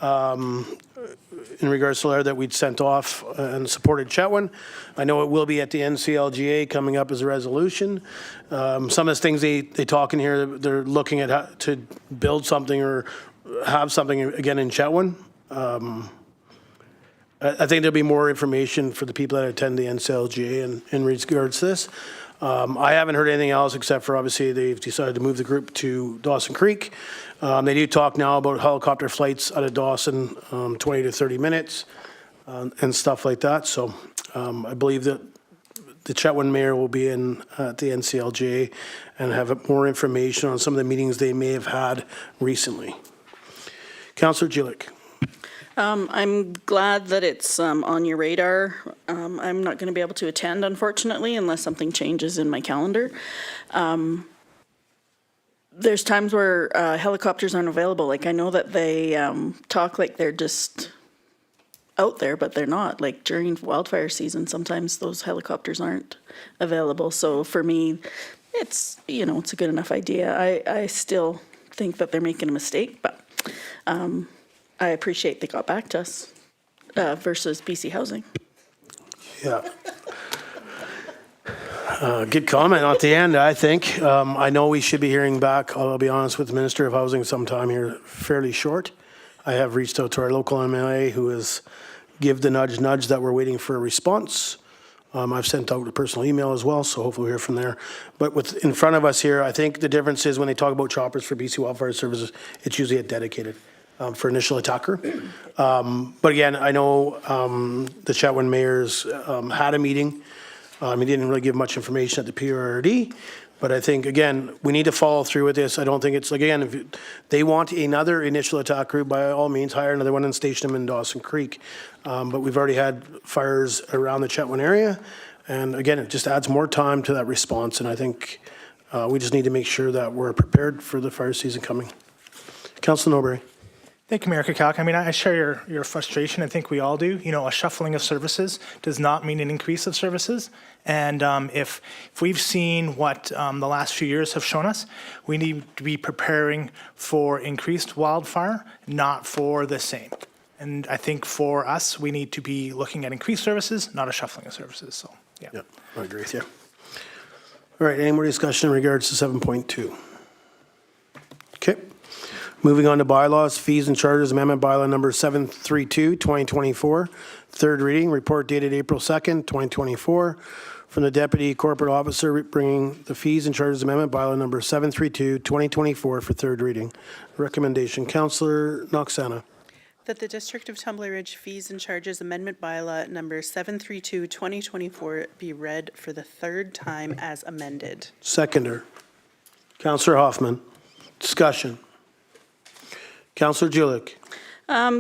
Speaker 1: in regards to the letter that we'd sent off and supported Chetwynd. I know it will be at the NCLGA coming up as a resolution. Some of the things they talk in here, they're looking at how to build something or have something again in Chetwynd. I think there'll be more information for the people that attend the NCLGA in regards to this. I haven't heard anything else except for obviously they've decided to move the group to Dawson Creek. They do talk now about helicopter flights out of Dawson, 20 to 30 minutes and stuff like that. So I believe that the Chetwynd mayor will be in at the NCLGA and have more information on some of the meetings they may have had recently. Councillor Jilek.
Speaker 6: I'm glad that it's on your radar. I'm not going to be able to attend, unfortunately, unless something changes in my calendar. There's times where helicopters aren't available. Like, I know that they talk like they're just out there, but they're not. Like, during wildfire season, sometimes those helicopters aren't available. So for me, it's, you know, it's a good enough idea. I still think that they're making a mistake, but I appreciate they got back to us versus BC Housing.
Speaker 1: Yeah. Good comment at the end, I think. I know we should be hearing back, I'll be honest, with the Minister of Housing sometime here fairly short. I have reached out to our local MLA who has give the nudge that we're waiting for a response. I've sent out a personal email as well, so hopefully we'll hear from there. But with in front of us here, I think the difference is when they talk about choppers for BC Wildfire Services, it's usually a dedicated for initial attacker. But again, I know the Chetwynd mayor's had a meeting. He didn't really give much information at the PRD, but I think, again, we need to follow through with this. I don't think it's, like, again, if they want another initial attack group, by all means, hire another one and station them in Dawson Creek. But we've already had fires around the Chetwynd area. And again, it just adds more time to that response. And I think we just need to make sure that we're prepared for the fire season coming. Councillor Norbury.
Speaker 2: Thank you, Mayor Kukalk. I mean, I share your frustration. I think we all do. You know, a shuffling of services does not mean an increase of services. And if we've seen what the last few years have shown us, we need to be preparing for increased wildfire, not for the same. And I think for us, we need to be looking at increased services, not a shuffling of services. So, yeah.
Speaker 1: Yep, I agree with you. All right, any more discussion in regards to 7.2? Okay. Moving on to bylaws, fees and charges, amendment bylaw number 732, 2024. Third reading, report dated April 2nd, 2024. From the Deputy Corporate Officer, bringing the fees and charges amendment bylaw number 732, 2024 for third reading. Recommendation, Councillor Noxana.
Speaker 3: That the District of Tumbler Ridge Fees and Charges Amendment Bylaw number 732, 2024 be read for the third time as amended.
Speaker 1: Seconder, Councillor Hoffman. Discussion. Councillor Jilek.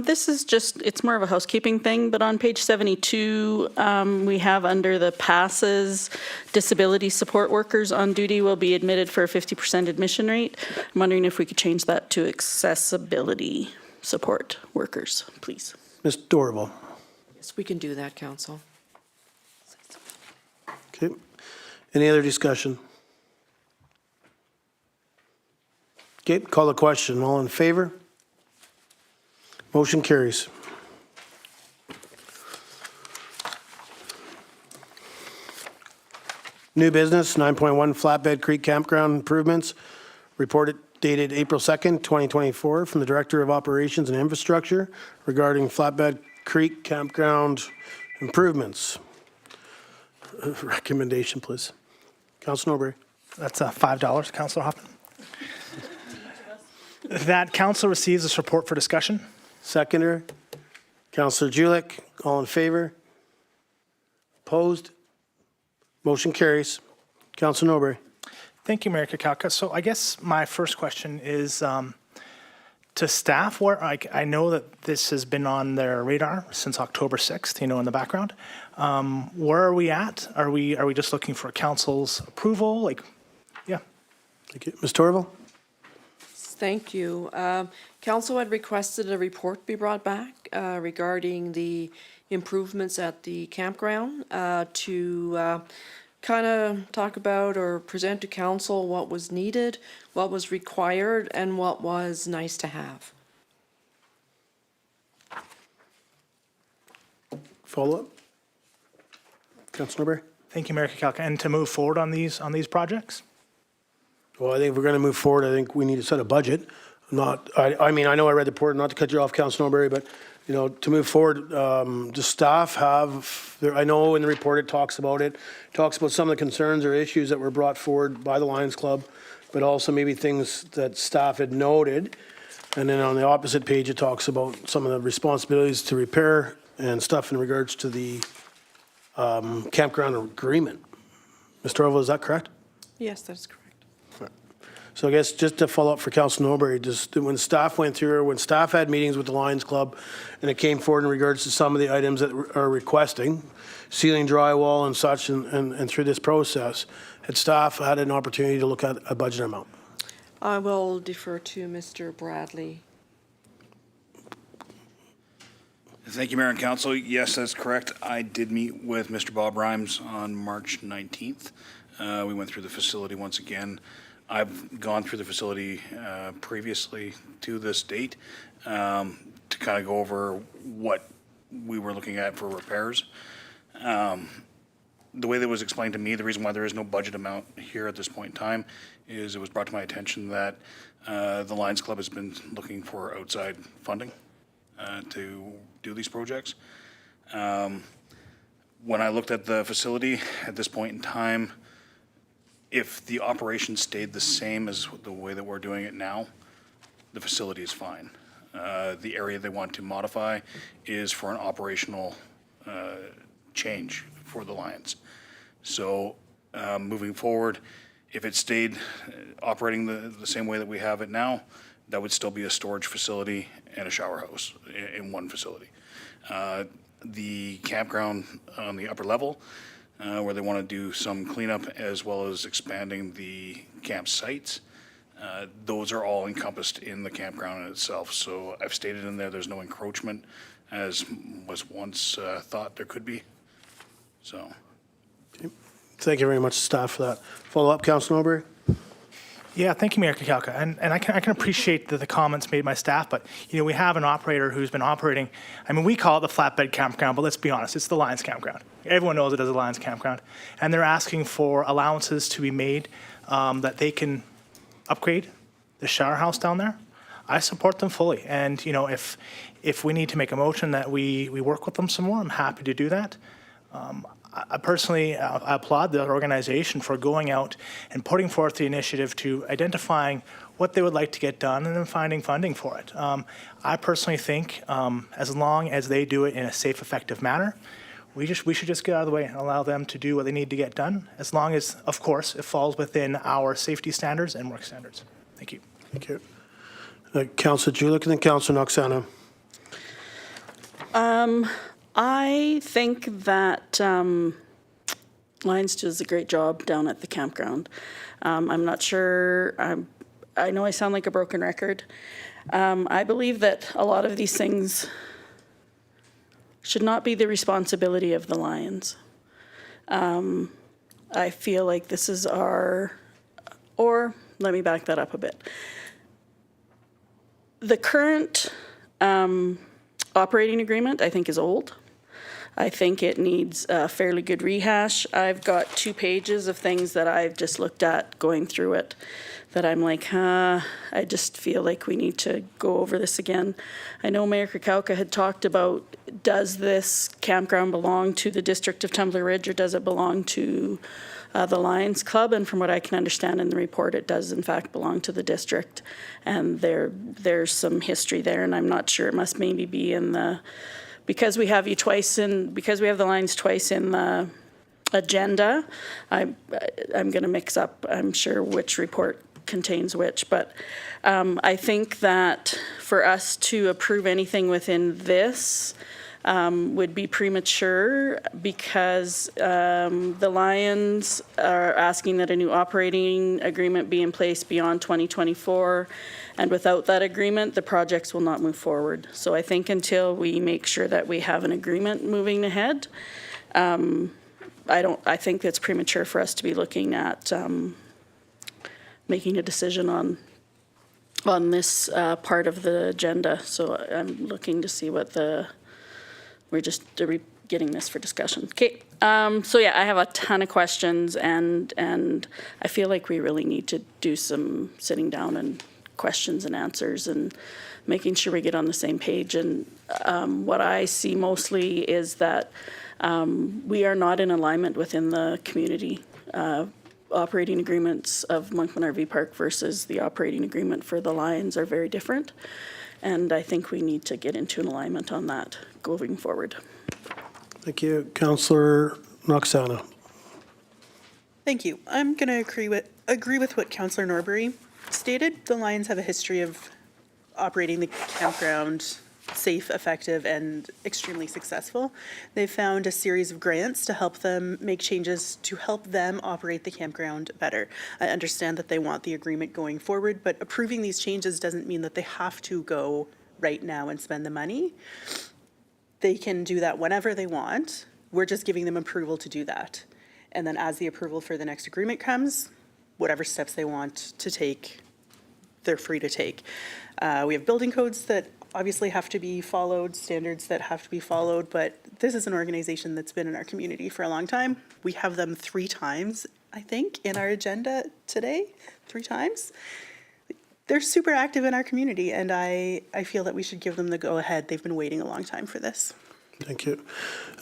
Speaker 6: This is just, it's more of a housekeeping thing, but on page 72, we have under the passes, disability support workers on duty will be admitted for a 50% admission rate. I'm wondering if we could change that to accessibility support workers, please.
Speaker 1: Ms. Dorval.
Speaker 12: Yes, we can do that, Council.
Speaker 1: Okay. Any other discussion? Okay, call the question. All in favor? Motion carries. New business, 9.1 Flatbed Creek Campground improvements. Reported dated April 2nd, 2024 from the Director of Operations and Infrastructure regarding Flatbed Creek Campground improvements. Recommendation, please. Councilor Norbury.
Speaker 2: That's $5, Councillor Hoffman. That council receives this report for discussion.
Speaker 1: Seconder, Councillor Julik, all in favor? Opposed? Motion carries. Councillor Norbury.
Speaker 2: Thank you, Mayor Kakalka. So I guess my first question is to staff, where I know that this has been on their radar since October 6th, in the background. Where are we at? Are we just looking for council's approval? Yeah.
Speaker 1: Thank you. Ms. Torval?
Speaker 12: Thank you. Council had requested a report be brought back regarding the improvements at the campground to kind of talk about or present to council what was needed, what was required, and what was nice to have.
Speaker 1: Follow-up? Councillor Norbury?
Speaker 2: Thank you, Mayor Kakalka. And to move forward on these projects?
Speaker 1: Well, I think if we're going to move forward, I think we need to set a budget. I mean, I know I read the report, not to cut you off, Councillor Norbury, but, to move forward, does staff have, I know in the report it talks about some of the concerns or issues that were brought forward by the Lions Club, but also maybe things that staff had noted. And then on the opposite page, it talks about some of the responsibilities to repair and stuff in regards to the campground agreement. Ms. Torval, is that correct?
Speaker 12: Yes, that's correct.
Speaker 1: So I guess just to follow up for Council Norbury, just when staff went through, or when staff had meetings with the Lions Club, and it came forward in regards to some of the items that are requesting, ceiling drywall and such, and through this process, had staff had an opportunity to look at a budget amount?
Speaker 12: I will defer to Mr. Bradley.
Speaker 13: Thank you, Mayor and Council. Yes, that's correct. I did meet with Mr. Bob Rhymes on March 19th. We went through the facility once again. I've gone through the facility previously to this date to kind of go over what we were looking at for repairs. The way that was explained to me, the reason why there is no budget amount here at this point in time is it was brought to my attention that the Lions Club has been looking for outside funding to do these projects. When I looked at the facility at this point in time, if the operation stayed the same as the way that we're doing it now, the facility is fine. The area they want to modify is for an operational change for the Lions. So moving forward, if it stayed operating the same way that we have it now, that would still be a storage facility and a shower house in one facility. The campground on the upper level, where they want to do some cleanup as well as expanding the campsites. Those are all encompassed in the campground in itself. So I've stated in there there's no encroachment as was once thought there could be. So.
Speaker 1: Okay. Thank you very much, staff, for that. Follow-up, Councilor Norbury?
Speaker 2: Yeah, thank you, Mayor Kakalka. And I can appreciate the comments made by staff, but, we have an operator who's been operating, we call it the flatbed campground, but let's be honest, it's the Lions campground. Everyone knows it as a Lions campground. And they're asking for allowances to be made that they can upgrade the shower house down there. I support them fully. And, if we need to make a motion that we work with them some more, I'm happy to do that. I personally applaud the organization for going out and putting forth the initiative to identifying what they would like to get done and then finding funding for it. I personally think as long as they do it in a safe, effective manner, we should just get out of the way and allow them to do what they need to get done, as long as, of course, it falls within our safety standards and work standards. Thank you.
Speaker 1: Thank you. Councilor Julik and then Councilor Noxana.
Speaker 6: I think that Lions does a great job down at the campground. I'm not sure, I know I sound like a broken record. I believe that a lot of these things should not be the responsibility of the Lions. I feel like this is or let me back that up a bit. The current operating agreement, I think, is old. I think it needs a fairly good rehash. I've got 2 pages of things that I've just looked at going through it that I'm like, I just feel like we need to go over this again. I know Mayor Kakalka had talked about, does this campground belong to the District of Tumbler Ridge or does it belong to the Lions Club, and from what I can understand in the report, it does in fact belong to the district, and there's some history there, and I'm not sure, it must maybe be in the, because we have the Lions twice in the agenda, I'm going to mix up, I'm sure, which report contains which, but I think that for us to approve anything within this would be premature, because the Lions are asking that a new operating agreement be in place beyond 2024, and without that agreement, the projects will not move forward. So I think until we make sure that we have an agreement moving ahead, I think it's premature for us to be looking at making a decision on this part of the agenda. So I'm looking to see what we're just getting this for discussion. Okay, so yeah, I have a ton of questions, and I feel like we really need to do some sitting down and questions and answers and making sure we get on the same page. And what I see mostly is that we are not in alignment within the community. Operating agreements of Monkman RV Park versus the operating agreement for the Lions are very different. And I think we need to get into an alignment on that going forward.
Speaker 1: Thank you. Councillor Roxana.
Speaker 3: Thank you. I'm going to agree with what Councillor Norbury stated. The Lions have a history of operating the campground safe, effective, and extremely successful. They've found a series of grants to help them make changes to help them operate the campground better. I understand that they want the agreement going forward, but approving these changes doesn't mean that they have to go right now and spend the money. They can do that whenever they want. We're just giving them approval to do that. And then as the approval for the next agreement comes, whatever steps they want to take, they're free to take. We have building codes that obviously have to be followed, standards that have to be followed, but this is an organization that's been in our community for a long time. We have them 3 times, I think, in our agenda today, 3 times. They're super active in our community, and I feel that we should give them the go-ahead. They've been waiting a long time for this.
Speaker 1: Thank you.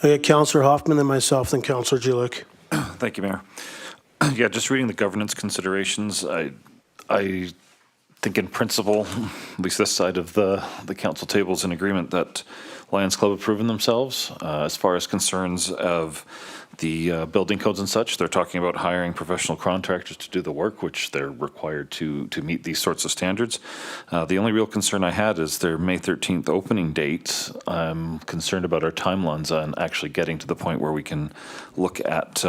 Speaker 1: I got Councillor Hoffman and myself, then Councillor Julik.
Speaker 9: Thank you, Mayor. Yeah, just reading the governance considerations, I think in principle, at least this side of the council table is in agreement that Lions Club have proven themselves. As far as concerns of the building codes and such, they're talking about hiring professional contractors to do the work, which they're required to meet these sorts of standards. The only real concern I had is their May 13th opening date. I'm concerned about our timelines on actually getting to the point where we can look at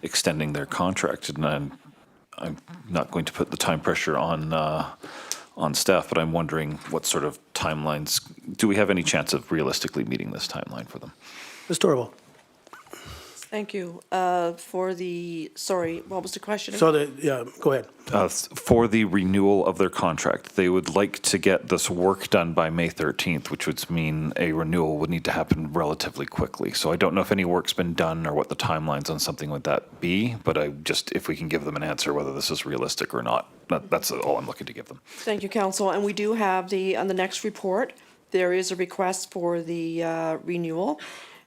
Speaker 9: extending their contract. And I'm not going to put the time pressure on staff, but I'm wondering what sort of timelines, do we have any chance of realistically meeting this timeline for them?
Speaker 1: Ms. Torval.
Speaker 12: Thank you. Sorry, what was the question?
Speaker 1: So yeah, go ahead.
Speaker 9: For the renewal of their contract, they would like to get this work done by May 13th, which would mean a renewal would need to happen relatively quickly. So I don't know if any work's been done or what the timelines on something would that be, but if we can give them an answer whether this is realistic or not, that's all I'm looking to give them.
Speaker 12: Thank you, Council. And we do have on the next report, there is a request for the renewal,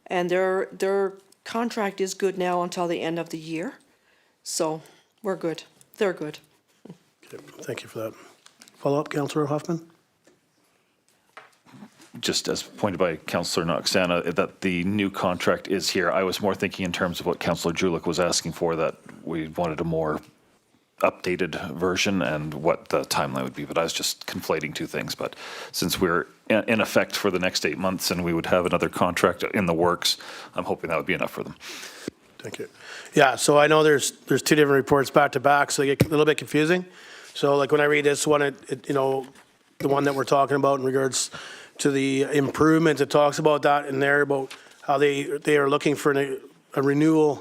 Speaker 12: and their contract is good now until the end of the year. So we're good. They're good.
Speaker 1: Okay, thank you for that. Follow up, Councillor Hoffman?
Speaker 9: Just as pointed by Councillor Noxana, that the new contract is here. I was more thinking in terms of what Councillor Julik was asking for, that we wanted a more updated version and what the timeline would be, but I was just conflating 2 things. But since we're in effect for the next 8 months and we would have another contract in the works, I'm hoping that would be enough for them.
Speaker 1: Thank you. Yeah, so I know there's 2 different reports back to back, so they get a little bit confusing. So like when I read this one, the one that we're talking about in regards to the improvements, it talks about that in there, about how they are looking for a renewed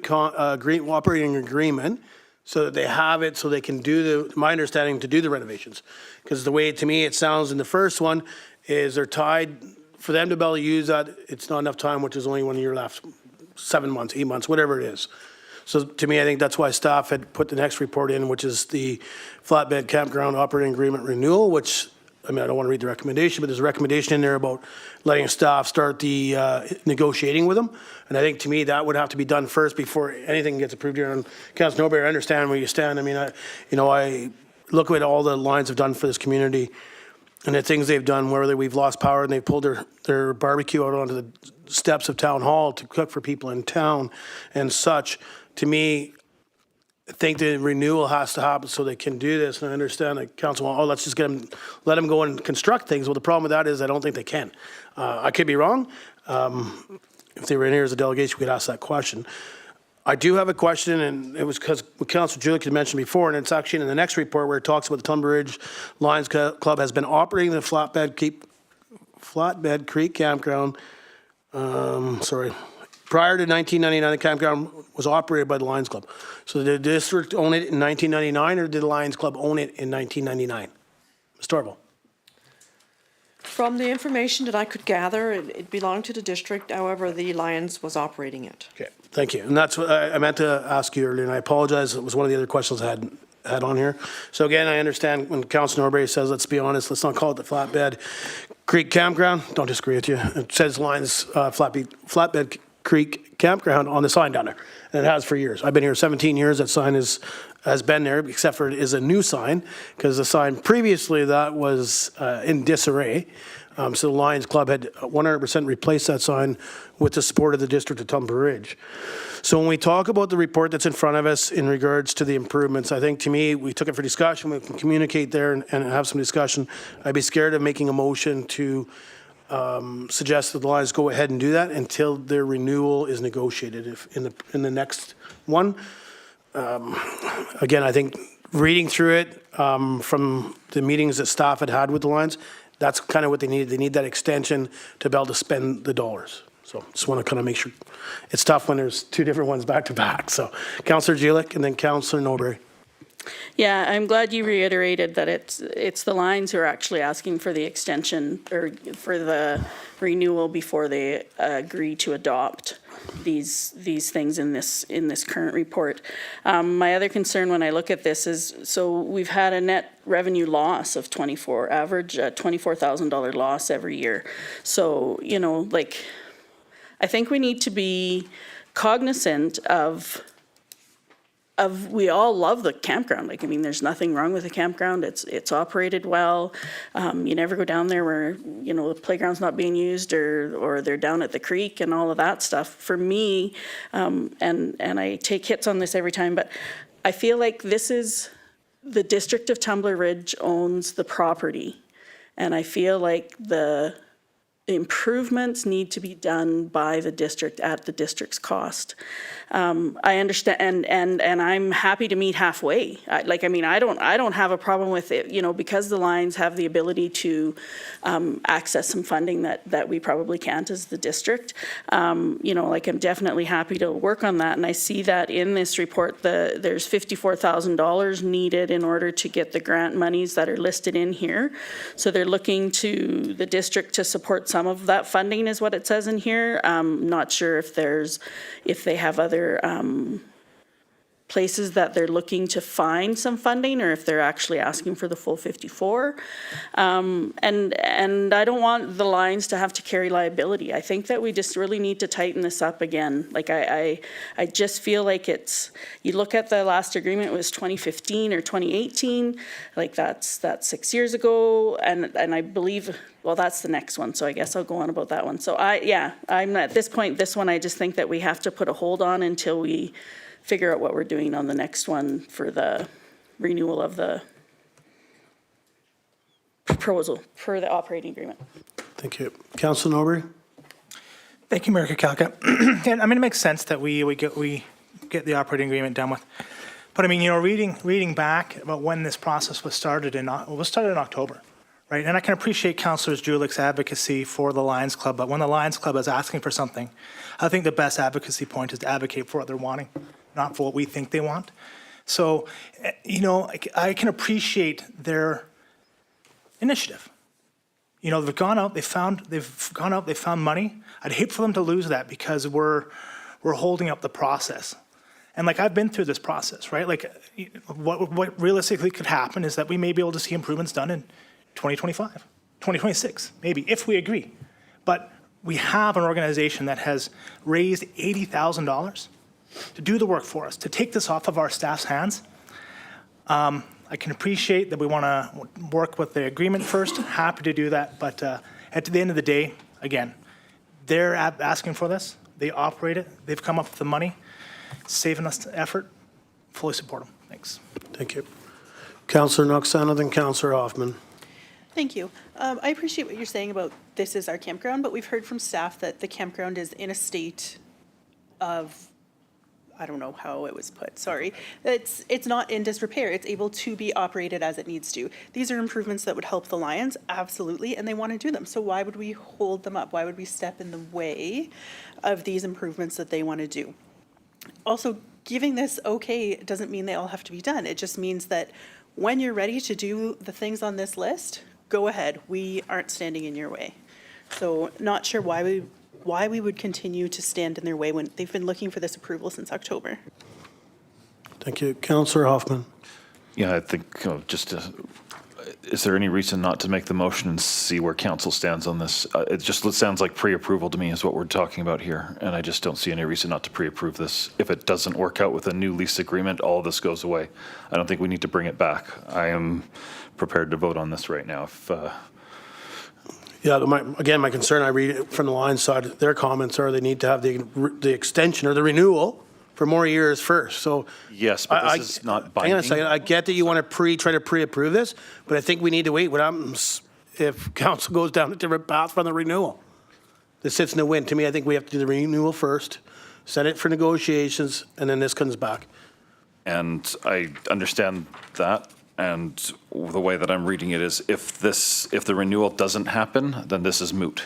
Speaker 1: operating agreement, so that they have it, so they can my understanding, to do the renovations. Because the way, to me, it sounds in the first one is they're tied, for them to be able to use that, it's not enough time, which is only 1 year left, 7 months, 8 months, whatever it is. So to me, I think that's why staff had put the next report in, which is the flatbed campground operating agreement renewal, which I mean, I don't want to read the recommendation, but there's a recommendation in there about letting staff start the negotiating with them. And I think, to me, that would have to be done first before anything gets approved here. And Councilor Norbert, I understand where you stand. I mean, I look at all the Lions have done for this community and the things they've done, whether we've lost power and they've pulled their barbecue out onto the steps of Town Hall to cook for people in town and such. To me, I think the renewal has to happen so they can do this. And I understand that council, let's just let them go and construct things. Well, the problem with that is I don't think they can. I could be wrong. If they were in here as a delegation, we could ask that question. I do have a question, and it was because Councilor Julick had mentioned before, and it's actually in the next report where it talks about the Tumbler Ridge Lions Club has been operating the Flatbed Creek Campground. Prior to 1999, the campground was operated by the Lions Club. So did the district own it in 1999, or did the Lions Club own it in 1999? Ms. Torval.
Speaker 12: From the information that I could gather, it belonged to the district. However, the Lions was operating it.
Speaker 1: Okay, thank you. And that's what I meant to ask you earlier, and I apologize. It was one of the other questions I had on here. So again, I understand when Councilor Norbury says, let's be honest, let's not call it the Flatbed Creek Campground. Don't disagree with you. It says Lions Flatbed Creek Campground on the sign down there, and it has for years. I've been here 17 years. That sign has been there, except for it is a new sign, because the sign previously that was in disarray. So the Lions Club had 100% replaced that sign with the support of the district of Tumbler Ridge. So when we talk about the report that's in front of us in regards to the improvements, I think, to me, we took it for discussion. We can communicate there and have some discussion. I'd be scared of making a motion to suggest that the Lions go ahead and do that until their renewal is negotiated. If in the next one, again, I think reading through it from the meetings that staff had with the Lions, that's kind of what they need. They need that extension to be able to spend the dollars. So just want to kind of make sure. It's tough when there's two different ones back to back. So Councillor Julick and then Councillor Norbury.
Speaker 6: Yeah, I'm glad you reiterated that it's the Lions who are actually asking for the extension or for the renewal before they agree to adopt these things in this current report. My other concern when I look at this is, so we've had a net revenue loss of average $24,000 loss every year. So, I think we need to be cognizant of we all love the campground. There's nothing wrong with the campground. It's operated well. You never go down there where, the playground's not being used or they're down at the creek and all of that stuff. For me, and I take hits on this every time, but I feel like this is the district of Tumbler Ridge owns the property. And I feel like the improvements need to be done by the district at the district's cost. I understand, and I'm happy to meet halfway. I don't have a problem with it, because the Lions have the ability to access some funding that we probably can't as the district. I'm definitely happy to work on that, and I see that in this report, there's $54,000 needed in order to get the grant monies that are listed in here. So they're looking to the district to support some of that funding is what it says in here. Not sure if they have other places that they're looking to find some funding or if they're actually asking for the full 54. And I don't want the Lions to have to carry liability. I think that we just really need to tighten this up again. I just feel like you look at the last agreement, it was 2015 or 2018, that's 6 years ago, and I believe, well, that's the next one, so I guess I'll go on about that one. So I'm at this point, this one, I just think that we have to put a hold on until we figure out what we're doing on the next one for the renewal of the proposal for the operating agreement.
Speaker 1: Thank you. Councillor Norbury?
Speaker 2: Thank you, Mayor Kakalka. And it makes sense that we get the operating agreement done with. But reading back about when this process was started in October, right? And I can appreciate Councillor Julick's advocacy for the Lions Club, but when the Lions Club is asking for something, I think the best advocacy point is to advocate for what they're wanting, not for what we think they want. So, I can appreciate their initiative. They've gone out, they found money. I'd hate for them to lose that because we're holding up the process. And I've been through this process, right? What realistically could happen is that we may be able to see improvements done in 2025, 2026, maybe, if we agree. But we have an organization that has raised $80,000 to do the work for us, to take this off of our staff's hands. I can appreciate that we want to work with the agreement first, happy to do that, but at the end of the day, again, they're asking for this, they operate it, they've come up with the money, saving us effort, fully support them. Thanks.
Speaker 1: Thank you. Councillor Noxana, then Councillor Hoffman.
Speaker 3: Thank you. I appreciate what you're saying about this is our campground, but we've heard from staff that the campground is in a state of, I don't know how it was put, sorry. It's not in disrepair. It's able to be operated as it needs to. These are improvements that would help the Lions, absolutely, and they want to do them. So why would we hold them up? Why would we step in the way of these improvements that they want to do? Also, giving this okay doesn't mean they all have to be done. It just means that when you're ready to do the things on this list, go ahead. We aren't standing in your way. So not sure why we would continue to stand in their way when they've been looking for this approval since October.
Speaker 1: Thank you. Councillor Hoffman.
Speaker 9: Yeah, I think is there any reason not to make the motion and see where council stands on this? It just sounds like pre-approval to me is what we're talking about here, and I just don't see any reason not to pre-approve this. If it doesn't work out with a new lease agreement, all of this goes away. I don't think we need to bring it back. I am prepared to vote on this right now.
Speaker 1: Yeah, my concern, I read it from the Lions side, their comments are they need to have the extension or the renewal for more years first, so.
Speaker 9: Yes, but this is not binding.
Speaker 1: Hang on a second, I get that you want to try to pre-approve this, but I think we need to wait. What happens if council goes down a different path from the renewal? This sits in the wind. To me, I think we have to do the renewal first, send it for negotiations, and then this comes back.
Speaker 9: And I understand that. And the way that I'm reading it is if the renewal doesn't happen, then this is moot.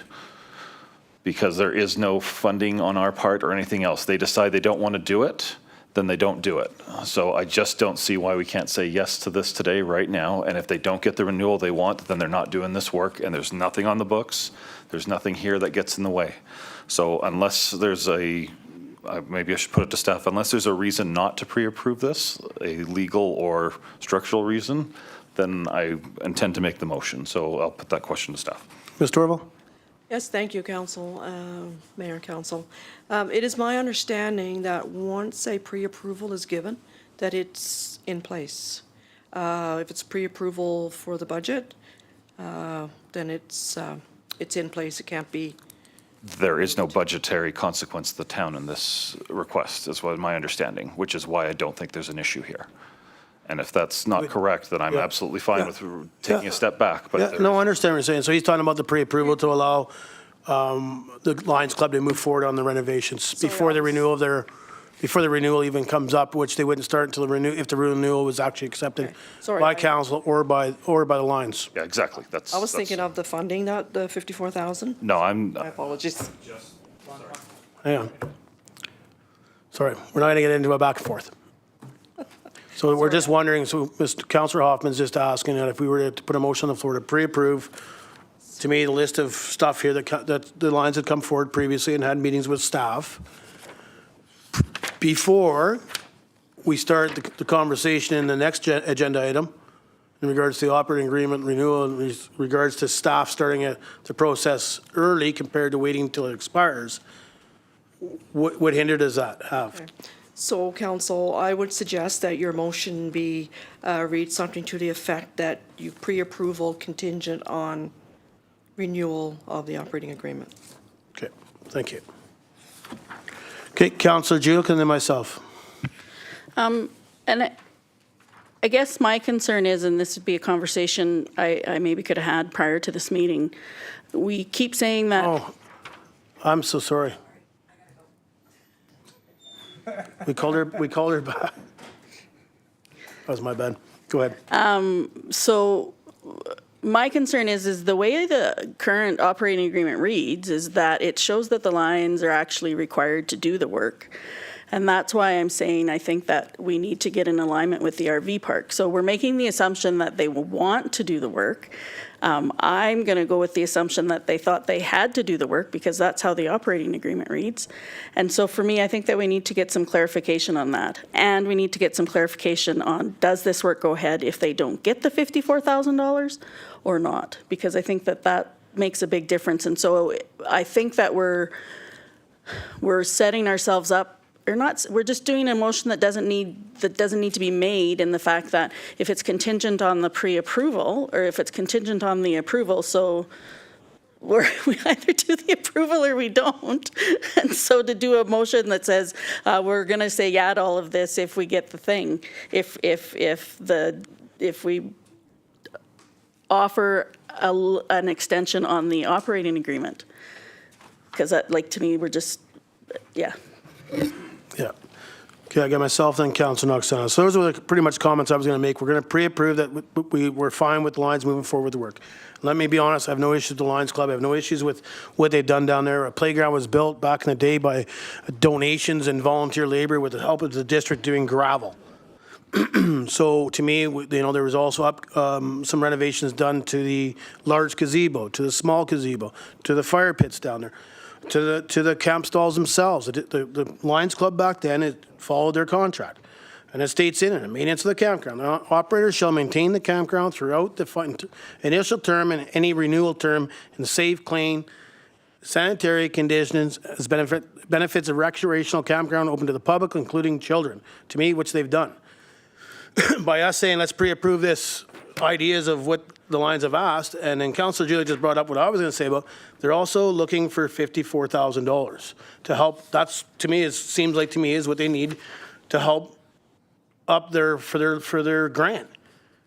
Speaker 9: Because there is no funding on our part or anything else. They decide they don't want to do it, then they don't do it. So I just don't see why we can't say yes to this today, right now. And if they don't get the renewal they want, then they're not doing this work and there's nothing on the books. There's nothing here that gets in the way. So unless there's maybe I should put it to staff, unless there's a reason not to pre-approve this, a legal or structural reason, then I intend to make the motion. So I'll put that question to staff.
Speaker 1: Ms. Torval?
Speaker 12: Yes, thank you, Council, Mayor and Council. It is my understanding that once a pre-approval is given, that it's in place. If it's pre-approval for the budget, then it's in place. It can't be.
Speaker 9: There is no budgetary consequence to the town in this request, is what my understanding, which is why I don't think there's an issue here. And if that's not correct, then I'm absolutely fine with taking a step back. But
Speaker 1: No, I understand what you're saying. So he's talking about the pre-approval to allow the Lions Club to move forward on the renovations before the renewal even comes up, which they wouldn't start until if the renewal was actually accepted by council or by the Lions.
Speaker 9: Yeah, exactly.
Speaker 12: I was thinking of the funding, not the 54,000.
Speaker 9: No,
Speaker 12: My apologies.
Speaker 1: Hang on. Sorry, we're not going to get into a back and forth. So we're just wondering, so Mr. Councillor Hoffman's just asking that if we were to put a motion on the floor to pre-approve, to me, the list of stuff here that the Lions had come forward previously and had meetings with staff, before we start the conversation in the next agenda item, in regards to the operating agreement renewal, in regards to staff starting the process early compared to waiting until it expires, what hinder does that have?
Speaker 12: Okay. So, Council, I would suggest that your motion be, read something to the effect that you pre-approval contingent on renewal of the operating agreement.
Speaker 1: Okay, thank you. Okay, Councillor Julick and then myself.
Speaker 6: And I guess my concern is, and this would be a conversation I maybe could have had prior to this meeting, we keep saying that.
Speaker 1: Oh, I'm so sorry. We called her back. That was my bad. Go ahead.
Speaker 6: So my concern is the way the current operating agreement reads is that it shows that the Lions are actually required to do the work. And that's why I'm saying I think that we need to get in alignment with the RV park. So we're making the assumption that they will want to do the work. I'm going to go with the assumption that they thought they had to do the work because that's how the operating agreement reads. And so for me, I think that we need to get some clarification on that. And we need to get some clarification on, does this work go ahead if they don't get the $54,000 or not? Because I think that that makes a big difference. And so I think that we're setting ourselves up, or not, we're just doing a motion that doesn't need to be made in the fact that if it's contingent on the pre-approval, or if it's contingent on the approval, so we either do the approval or we don't. And so to do a motion that says we're going to say yeah to all of this if we get the thing, if we offer an extension on the operating agreement, because that, like, to me, we're just, yeah.
Speaker 1: Yeah. Okay, I got myself, then Councilor Knox. So those were pretty much comments I was going to make. We're going to pre-approve that we're fine with the Lions moving forward with the work. Let me be honest, I have no issues with the Lions Club. I have no issues with what they've done down there. A playground was built back in the day by donations and volunteer labor with the help of the district doing gravel. So to me, there was also some renovations done to the large gazebo, to the small gazebo, to the fire pits down there, to the camp stalls themselves. The Lions Club back then, it followed their contract. And it states in it, the maintenance of the campground. The operator shall maintain the campground throughout the initial term and any renewal term in safe, clean, sanitary conditions as benefits a recreational campground open to the public, including children. To me, which they've done. By us saying, let's pre-approve this ideas of what the Lions have asked, and then Councillor Julie just brought up what I was going to say about, they're also looking for $54,000 to help. That's, to me, seems like to me is what they need to help up for their grant.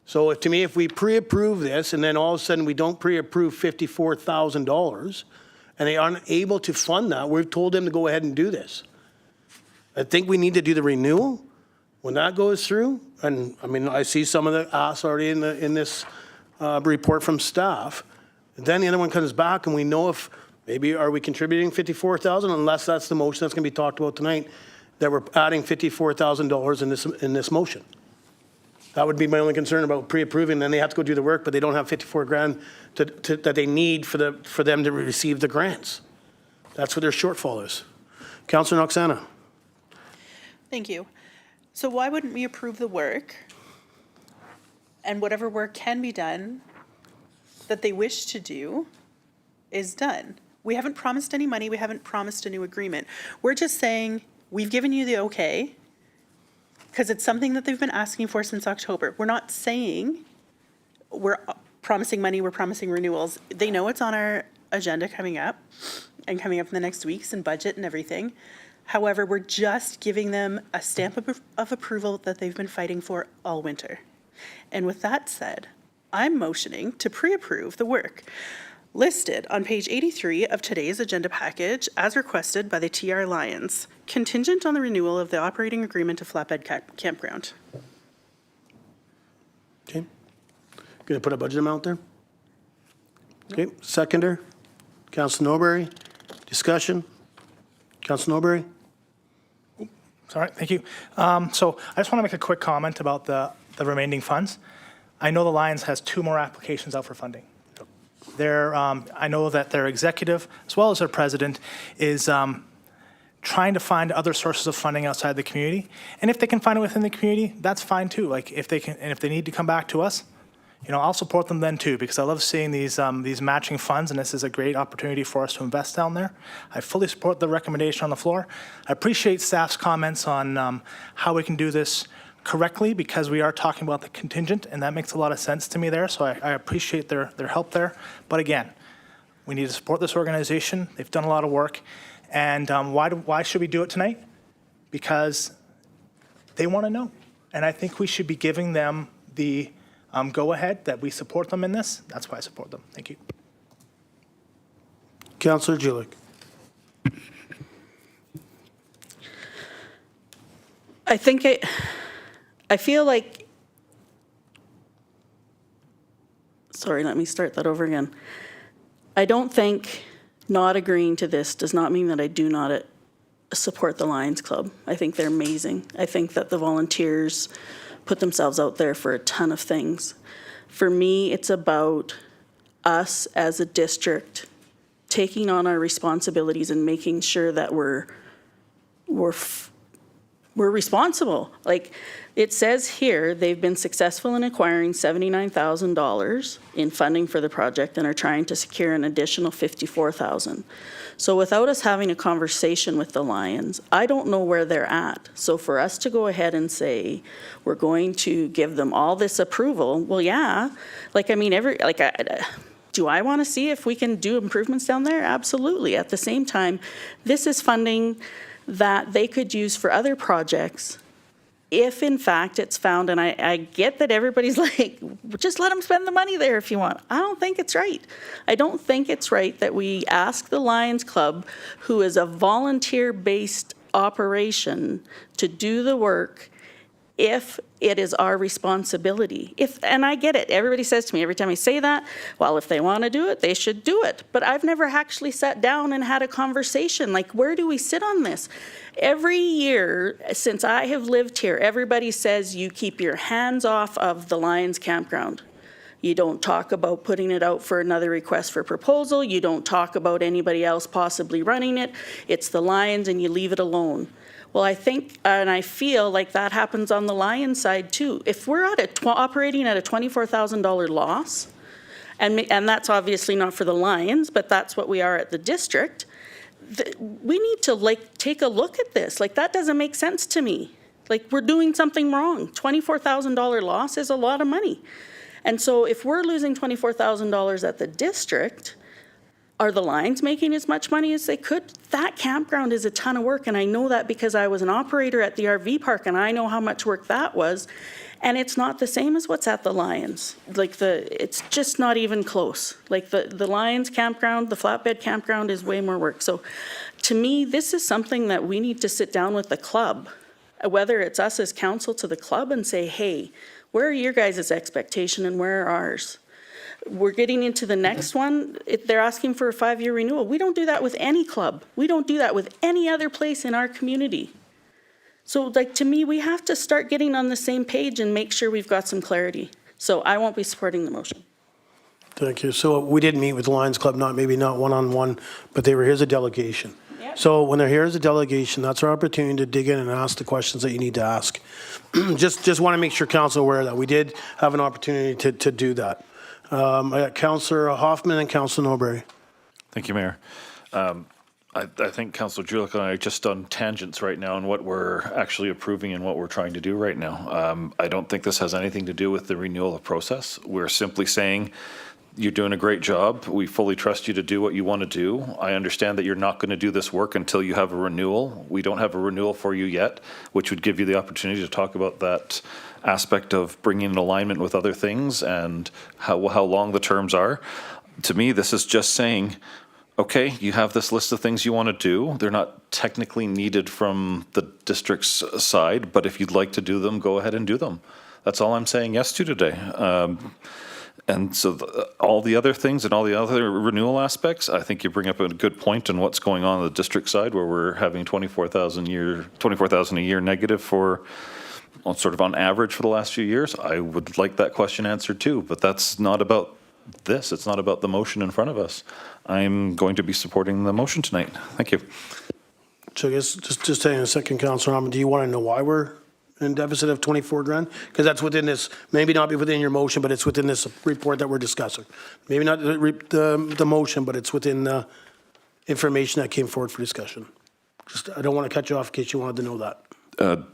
Speaker 1: So to me, if we pre-approve this and then all of a sudden we don't pre-approve $54,000 and they aren't able to fund that, we've told them to go ahead and do this. I think we need to do the renewal. When that goes through, and I mean, I see some of the asks already in this report from staff, then the other one comes back and we know if maybe are we contributing $54,000, unless that's the motion that's going to be talked about tonight, that we're adding $54,000 in this motion. That would be my only concern about pre-approving. Then they have to go do the work, but they don't have 54 grand that they need for them to receive the grants. That's what their shortfall is. Councillor Noxana.
Speaker 3: Thank you. So why wouldn't we approve the work, and whatever work can be done that they wish to do is done? We haven't promised any money. We haven't promised a new agreement. We're just saying we've given you the okay because it's something that they've been asking for since October. We're not saying we're promising money, we're promising renewals. They know it's on our agenda coming up in the next weeks and budget and everything. However, we're just giving them a stamp of approval that they've been fighting for all winter. And with that said, I'm motioning to pre-approve the work listed on page 83 of today's agenda package as requested by the TR Lions, contingent on the renewal of the operating agreement of Flatbed Campground.
Speaker 1: Okay. Going to put a budget amount there? Okay. Seconder. Councillor Norbury. Discussion. Councillor Norbury.
Speaker 2: Sorry, thank you. So I just want to make a quick comment about the remaining funds. I know the Lions has 2 more applications out for funding. I know that their executive, as well as their president, is trying to find other sources of funding outside the community. And if they can find it within the community, that's fine too. Like if they can, and if they need to come back to us, I'll support them then too, because I love seeing these matching funds, and this is a great opportunity for us to invest down there. I fully support the recommendation on the floor. I appreciate staff's comments on how we can do this correctly, because we are talking about the contingent, and that makes a lot of sense to me there, so I appreciate their help there. But again, we need to support this organization. They've done a lot of work, and why should we do it tonight? Because they want to know, and I think we should be giving them the go ahead that we support them in this. That's why I support them. Thank you.
Speaker 1: Councillor Julich.
Speaker 6: I feel like, sorry, let me start that over again. I don't think not agreeing to this does not mean that I do not support the Lions Club. I think they're amazing. I think that the volunteers put themselves out there for a ton of things. For me, it's about us as a district taking on our responsibilities and making sure that we're responsible. Like it says here, they've been successful in acquiring $79,000 in funding for the project and are trying to secure an additional $54,000. So without us having a conversation with the Lions, I don't know where they're at. So for us to go ahead and say, we're going to give them all this approval, well, yeah, like, I mean, do I want to see if we can do improvements down there? Absolutely. At the same time, this is funding that they could use for other projects if in fact it's found, and I get that everybody's like, just let them spend the money there if you want. I don't think it's right. I don't think it's right that we ask the Lions Club, who is a volunteer-based operation, to do the work if it is our responsibility. And I get it. Everybody says to me every time I say that, well, if they want to do it, they should do it. But I've never actually sat down and had a conversation. Like, where do we sit on this? Every year since I have lived here, everybody says you keep your hands off of the Lions Campground. You don't talk about putting it out for another request for proposal. You don't talk about anybody else possibly running it. It's the Lions and you leave it alone. Well, I think, and I feel like that happens on the Lions side too. If we're operating at a $24,000 loss, and that's obviously not for the Lions, but that's what we are at the district, we need to take a look at this. Like, that doesn't make sense to me. Like, we're doing something wrong. $24,000 loss is a lot of money. And so if we're losing $24,000 at the district, are the Lions making as much money as they could? That campground is a ton of work, and I know that because I was an operator at the RV park, and I know how much work that was, and it's not the same as what's at the Lions. Like, it's just not even close. Like, the Lions campground, the flatbed campground is way more work. So to me, this is something that we need to sit down with the club, whether it's us as council to the club and say, hey, where are your guys' expectation and where are ours? We're getting into the next one. They're asking for a 5-year renewal. We don't do that with any club. We don't do that with any other place in our community. So, like, to me, we have to start getting on the same page and make sure we've got some clarity. So I won't be supporting the motion.
Speaker 1: Thank you. So we did meet with the Lions Club, maybe not one-on-one, but they were here as a delegation. Yep. So when they're here as a delegation, that's our opportunity to dig in and ask the questions that you need to ask. just want to make sure council aware that we did have an opportunity to do that. I got Councillor Hoffman and Councillor Norbury.
Speaker 9: Thank you, Mayor. I think Councillor Julick and I are just on tangents right now on what we're actually approving and what we're trying to do right now. I don't think this has anything to do with the renewal process. We're simply saying, you're doing a great job. We fully trust you to do what you want to do. I understand that you're not going to do this work until you have a renewal. We don't have a renewal for you yet, which would give you the opportunity to talk about that aspect of bringing in alignment with other things and how long the terms are. To me, this is just saying, okay, you have this list of things you want to do. They're not technically needed from the district's side, but if you'd like to do them, go ahead and do them. That's all I'm saying yes to today. And so all the other things and all the other renewal aspects, I think you bring up a good point on what's going on the district side, where we're having 24,000 a year negative for sort of on average for the last few years. I would like that question answered too, but that's not about this. It's not about the motion in front of us. I'm going to be supporting the motion tonight. Thank you.
Speaker 1: So I guess just saying a second, Councillor Hoffman, do you want to know why we're in deficit of 24 grand? Because that's within this, maybe not be within your motion, but it's within this report that we're discussing. Maybe not the motion, but it's within the information that came forward for discussion. Just, I don't want to cut you off in case you wanted to know that.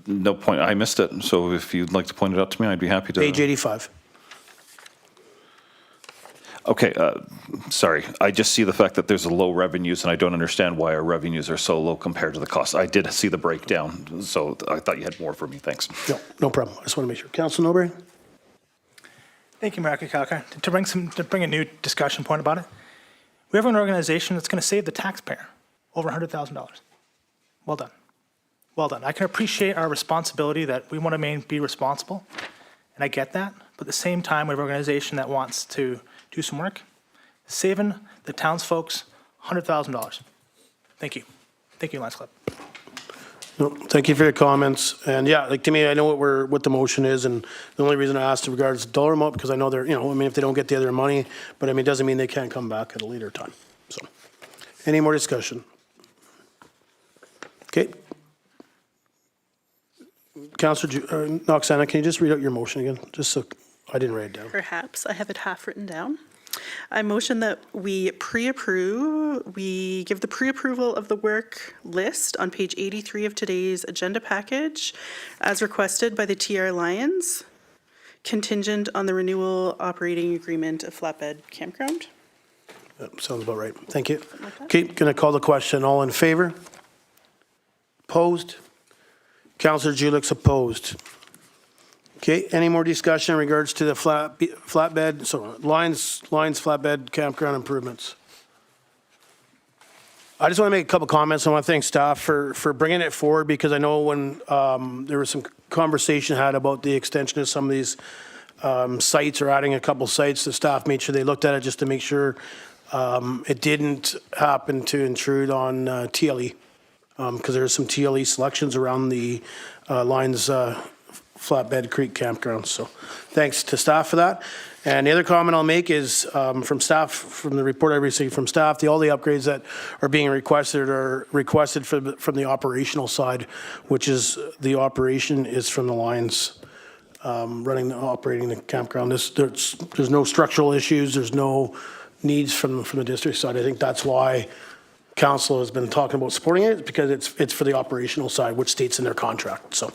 Speaker 9: No point. I missed it. So if you'd like to point it out to me, I'd be happy to.
Speaker 1: Page 85.
Speaker 9: Okay, sorry. I just see the fact that there's a low revenues, and I don't understand why our revenues are so low compared to the costs. I did see the breakdown, so I thought you had more for me. Thanks.
Speaker 1: No problem. I just want to make sure. Councillor Norbury?
Speaker 2: Thank you, Mayor Cutler. To bring a new discussion point about it, we have an organization that's going to save the taxpayer over $100,000. Well done. Well done. I can appreciate our responsibility that we want to be responsible, and I get that. But at the same time, we have an organization that wants to do some work, saving the townsfolk $100,000. Thank you. Thank you, Lions Club.
Speaker 1: No, thank you for your comments. And yeah, like to me, I know what the motion is, and the only reason I asked in regards to dollar amount, because I know they're, I mean, if they don't get the other money, but I mean, it doesn't mean they can't come back at a later time. So, any more discussion? Okay. Councillor Noxana, can you just read out your motion again? Just so I didn't write it down.
Speaker 3: Perhaps, I have it half written down. I motion that we give the pre-approval of the work list on page 83 of today's agenda package as requested by the TR Lions, contingent on the renewal operating agreement of Flatbed Campground.
Speaker 1: That sounds about right. Thank you. Okay, going to call the question. All in favor? Opposed? Councillor Julick's opposed. Okay, any more discussion in regards to the Lions flatbed campground improvements? I just want to make a couple comments. I want to thank staff for bringing it forward, because I know when there was some conversation had about the extension of some of these sites, or adding a couple sites, the staff made sure they looked at it just to make sure it didn't happen to intrude on TLE, because there's some TLE selections around the Lions Flatbed Creek Campground. So thanks to staff for that. And the other comment I'll make is from staff, from the report I received from staff, all the upgrades that are being requested are requested from the operational side, which is the operation is from the Lions operating the campground. There's no structural issues. There's no needs from the district side. I think that's why council has been talking about supporting it, because it's for the operational side, which states in their contract. So.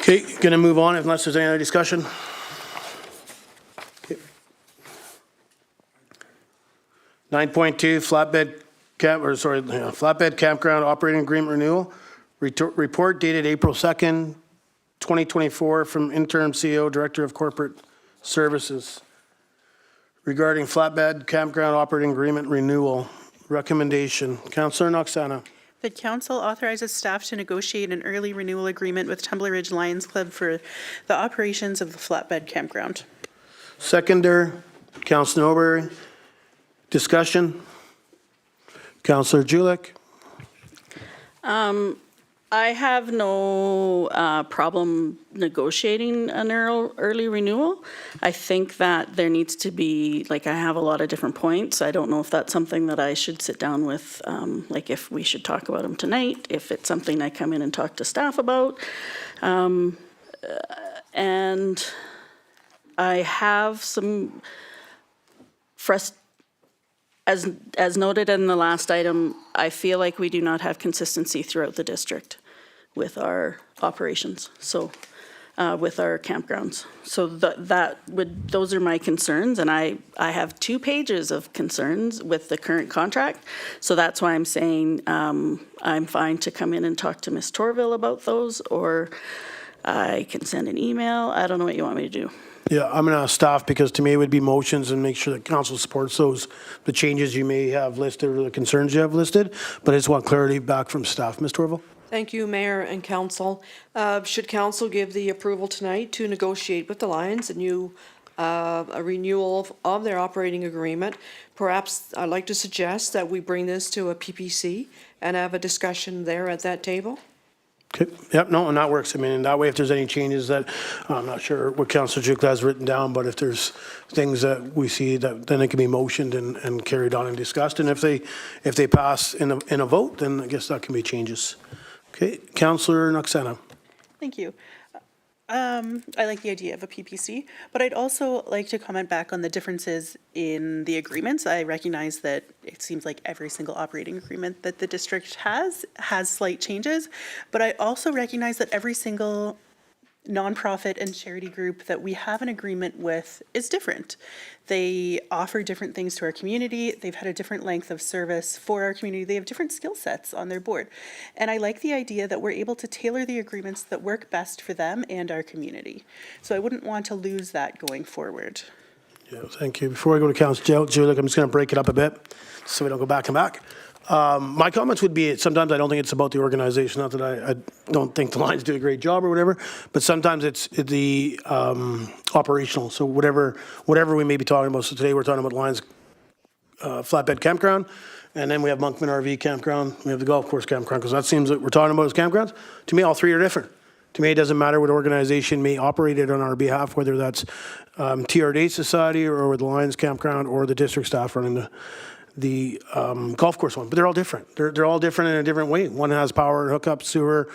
Speaker 1: Okay, going to move on unless there's any other discussion. Okay. 9.2 flatbed campground operating agreement renewal. Report dated April 2nd, 2024 from interim CEO, Director of Corporate Services regarding flatbed campground operating agreement renewal. Recommendation. Councillor Noxana.
Speaker 3: The council authorizes staff to negotiate an early renewal agreement with Tumbler Ridge Lions Club for the operations of the flatbed campground.
Speaker 1: Seconder, Councillor Norbury. Discussion. Councillor Julick.
Speaker 6: I have no problem negotiating an early renewal. I think that there needs to be, I have a lot of different points. I don't know if that's something that I should sit down with, if we should talk about them tonight, if it's something I come in and talk to staff about. And I have some as noted in the last item, I feel like we do not have consistency throughout the district with our operations, so with our campgrounds. So those are my concerns, and I have 2 pages of concerns with the current contract. So that's why I'm saying I'm fine to come in and talk to Ms. Torville about those, or I can send an email. I don't know what you want me to do.
Speaker 1: Yeah, I'm going to ask staff, because to me it would be motions and make sure that council supports those, the changes you may have listed or the concerns you have listed. But I just want clarity back from staff. Ms. Torville?
Speaker 12: Thank you, Mayor and Council. Should Council give the approval tonight to negotiate with the Lions a renewal of their operating agreement, perhaps I'd like to suggest that we bring this to a PPC and have a discussion there at that table.
Speaker 1: Okay, yep, no, and that works. I mean, in that way, if there's any changes that, I'm not sure what Councillor Julick has written down, but if there's things that we see, that then it can be motioned and carried on and discussed. And if they pass in a vote, then I guess that can be changes. Okay, Councillor Noxana.
Speaker 3: Thank you. I like the idea of a PPC, but I'd also like to comment back on the differences in the agreements. I recognize that it seems like every single operating agreement that the district has slight changes, but I also recognize that every single nonprofit and charity group that we have an agreement with is different. They offer different things to our community. They've had a different length of service for our community. They have different skill sets on their board. And I like the idea that we're able to tailor the agreements that work best for them and our community. So I wouldn't want to lose that going forward.
Speaker 1: Yeah, thank you. Before I go to Councillor Julick, I'm just going to break it up a bit so we don't go back and back. My comments would be, sometimes I don't think it's about the organization, not that I don't think the Lions do a great job or whatever, but sometimes it's the operational. So whatever we may be talking about. So today we're talking about Lions flatbed campground, and then we have Monkman RV campground, we have the golf course campground, because that seems that we're talking about as campgrounds. To me, all three are different. To me, it doesn't matter what organization may operate it on our behalf, whether that's TRD Society or the Lions Campground or the district staff running the golf course one. But they're all different. They're all different in a different way. One has power, hookup, sewer,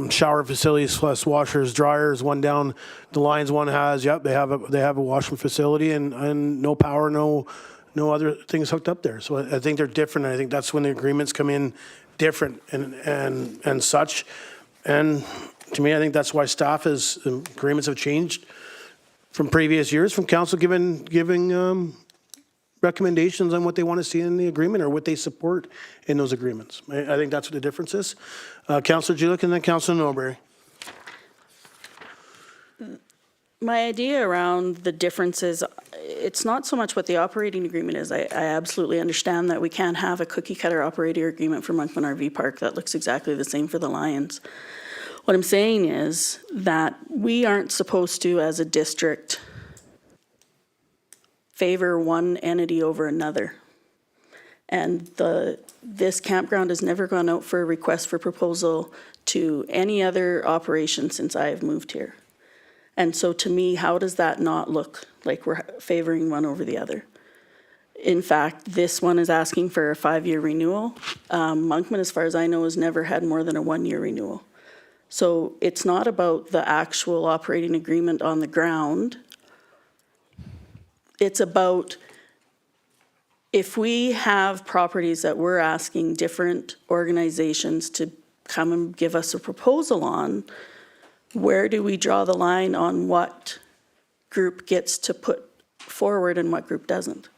Speaker 1: shower facilities, plus washers, dryers. One down the Lions one has, yep, they have a washroom facility and no power, no other things hooked up there. So I think they're different. I think that's when the agreements come in different and such. And to me, I think that's why agreements have changed from previous years, from council giving recommendations on what they want to see in the agreement or what they support in those agreements. I think that's what the difference is. Councillor Julik and then Councillor Norbury.
Speaker 6: My idea around the difference is, it's not so much what the operating agreement is. I absolutely understand that we can't have a cookie cutter operating agreement for Monkman RV Park that looks exactly the same for the Lions. What I'm saying is that we aren't supposed to, as a district, favor one entity over another. And this campground has never gone out for a request for proposal to any other operation since I have moved here. And so to me, how does that not look like we're favoring one over the other? In fact, this one is asking for a 5-year renewal. Monkman, as far as I know, has never had more than a 1-year renewal. So it's not about the actual operating agreement on the ground. It's about if we have properties that we're asking different organizations to come and give us a proposal on, where do we draw the line on what group gets to put forward and what group doesn't?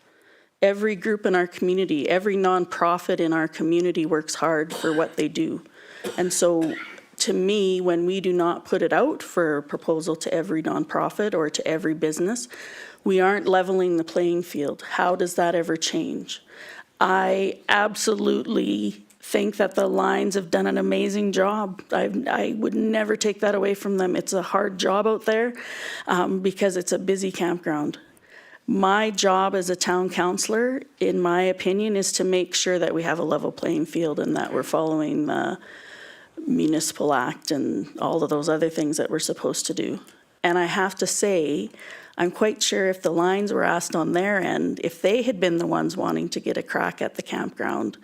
Speaker 6: Every group in our community, every nonprofit in our community works hard for what they do. And so to me, when we do not put it out for a proposal to every nonprofit or to every business, we aren't leveling the playing field. How does that ever change? I absolutely think that the Lions have done an amazing job. I would never take that away from them. It's a hard job out there because it's a busy campground. My job as a town councillor, in my opinion, is to make sure that we have a level playing field and that we're following the Municipal Act and all of those other things that we're supposed to do. And I have to say, I'm quite sure if the Lions were asked on their end, if they had been the ones wanting to get a crack at the campground,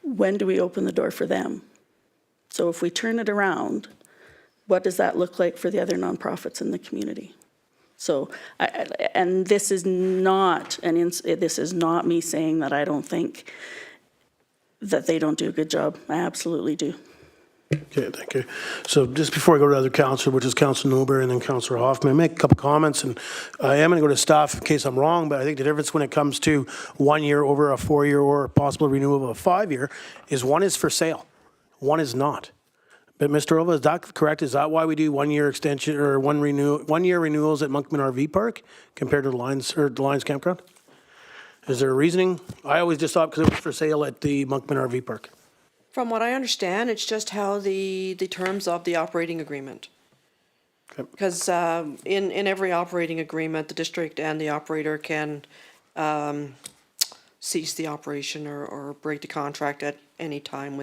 Speaker 6: when do we open the door for them? So if we turn it around, what does that look like for the other nonprofits in the community? So, and this is not me saying that I don't think that they don't do a good job. I absolutely do.
Speaker 1: Okay, thank you. So just before I go to the other councillor, which is Councillor Norbury and then Councillor Hoffman, I'll make a couple comments, and I am going to go to staff in case I'm wrong, but I think the difference when it comes to 1 year over a 4-year or a possible renewal of a 5-year is one is for sale, one is not. But Mr. Ova, is that correct? Is that why we do 1 year extension or 1 year renewals at Monkman RV Park compared to the Lions Campground? Is there a reasoning? I always just thought because it was for sale at the Monkman RV Park.
Speaker 12: From what I understand, it's just how the terms of the operating agreement.
Speaker 1: Okay.
Speaker 12: Because in every operating agreement, the district and the operator can cease the operation or break the contract at any time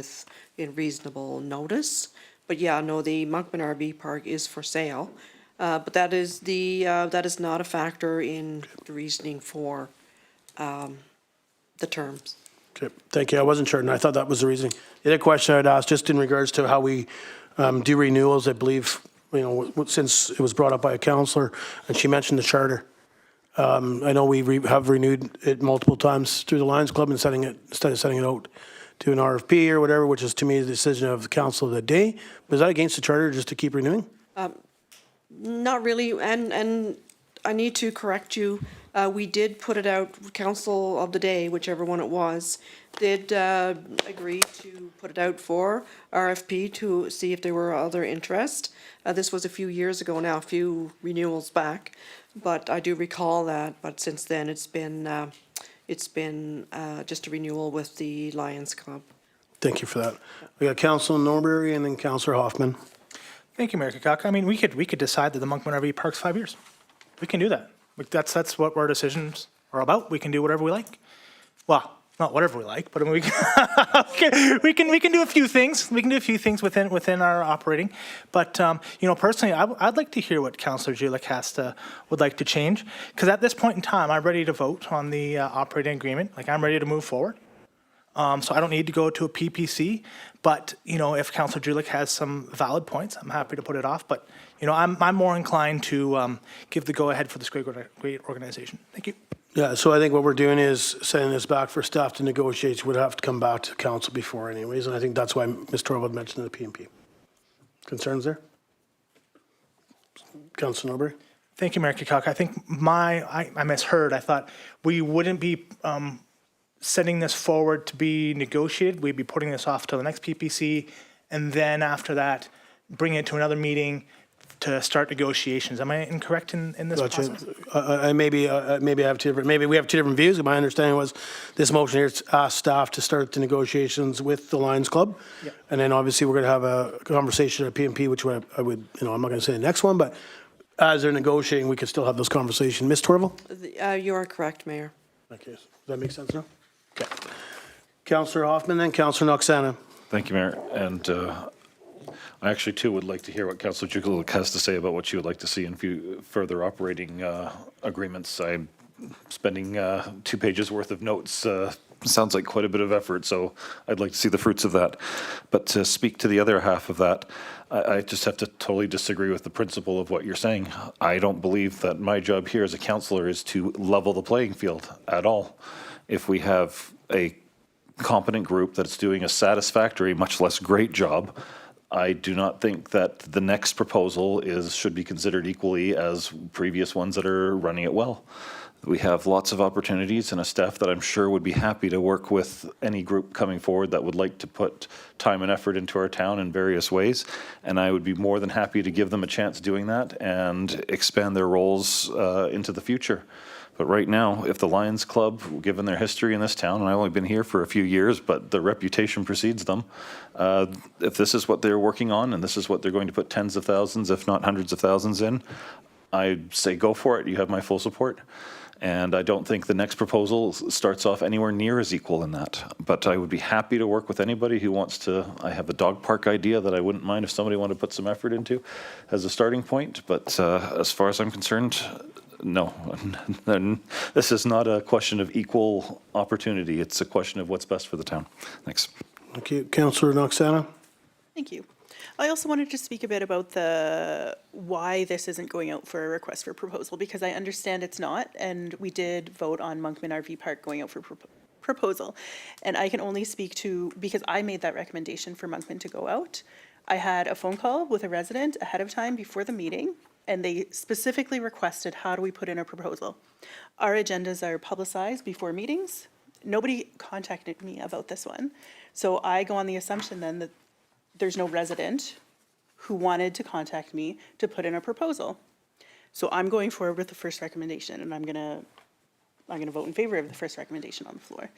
Speaker 12: in reasonable notice. But yeah, no, the Monkman RV Park is for sale, but that is not a factor in the reasoning for the terms.
Speaker 1: Okay, thank you. I wasn't sure, and I thought that was the reasoning. The other question I'd ask, just in regards to how we do renewals, I believe, since it was brought up by a councillor, and she mentioned the charter. I know we have renewed it multiple times through the Lions Club instead of sending it out to an RFP or whatever, which is to me the decision of the council of the day. Was that against the charter just to keep renewing?
Speaker 12: Not really, and I need to correct you. We did put it out, council of the day, whichever one it was, did agree to put it out for RFP to see if there were other interest. This was a few years ago now, a few renewals back, but I do recall that. But since then, it's been just a renewal with the Lions Club.
Speaker 1: Thank you for that. We got Councillor Norbury and then Councillor Hoffman.
Speaker 2: Thank you, Mayor Kakaka. I mean, we could decide that the Monkman RV Park's 5 years. We can do that. That's what our decisions are about. We can do whatever we like. well, not whatever we like, but I mean, we can do a few things. We can do a few things within our operating. But personally, I'd like to hear what Councillor Julik would like to change, because at this point in time, I'm ready to vote on the operating agreement. Like, I'm ready to move forward. So I don't need to go to a PPC. But if Councillor Julik has some valid points, I'm happy to put it off. But I'm more inclined to give the go-ahead for this great organization. Thank you.
Speaker 1: Yeah, so I think what we're doing is sending this back for staff to negotiate. Would have to come back to council before anyways, and I think that's why Ms. Torvald mentioned the PMP. Concerns there? Councillor Norbury?
Speaker 2: Thank you, Mayor Kikak. I think I misheard. I thought we wouldn't be sending this forward to be negotiated. We'd be putting this off till the next PPC, and then after that, bring it to another meeting to start negotiations. Am I incorrect in this process?
Speaker 1: Maybe we have two different views. My understanding was this motion here asked staff to start the negotiations with the Lions Club.
Speaker 2: Yep.
Speaker 1: And then obviously we're going to have a conversation at PMP, which I would, I'm not going to say the next one, but as they're negotiating, we could still have those conversations. Ms. Torvald?
Speaker 12: You are correct, Mayor.
Speaker 1: Okay, does that make sense now? Okay. Councillor Hoffman, then Councillor Noxana.
Speaker 9: Thank you, Mayor. And I actually, too, would like to hear what Councillor Jukulik has to say about what you would like to see in further operating agreements. I'm spending 2 pages worth of notes. Sounds like quite a bit of effort, so I'd like to see the fruits of that. But to speak to the other half of that, I just have to totally disagree with the principle of what you're saying. I don't believe that my job here as a councillor is to level the playing field at all. If we have a competent group that's doing a satisfactory, much less great job, I do not think that the next proposal should be considered equally as previous ones that are running it well. We have lots of opportunities and a staff that I'm sure would be happy to work with any group coming forward that would like to put time and effort into our town in various ways. And I would be more than happy to give them a chance doing that and expand their roles into the future. But right now, if the Lions Club, given their history in this town, and I've only been here for a few years, but the reputation precedes them, if this is what they're working on and this is what they're going to put tens of thousands, if not hundreds of thousands in, I'd say go for it. You have my full support. And I don't think the next proposal starts off anywhere near as equal in that. But I would be happy to work with anybody who wants to. I have a dog park idea that I wouldn't mind if somebody wanted to put some effort into as a starting point. But as far as I'm concerned, no. This is not a question of equal opportunity. It's a question of what's best for the town. Thanks.
Speaker 1: Thank you. Councillor Noxana?
Speaker 3: Thank you. I also wanted to speak a bit about why this isn't going out for a request for proposal, because I understand it's not, and we did vote on Monkman RV Park going out for proposal. And I can only speak to, because I made that recommendation for Monkman to go out. I had a phone call with a resident ahead of time before the meeting, and they specifically requested, how do we put in a proposal? Our agendas are publicized before meetings. Nobody contacted me about this one. So I go on the assumption then that there's no resident who wanted to contact me to put in a proposal. So I'm going forward with the first recommendation, and I'm gonna vote in favor of the first recommendation on the floor.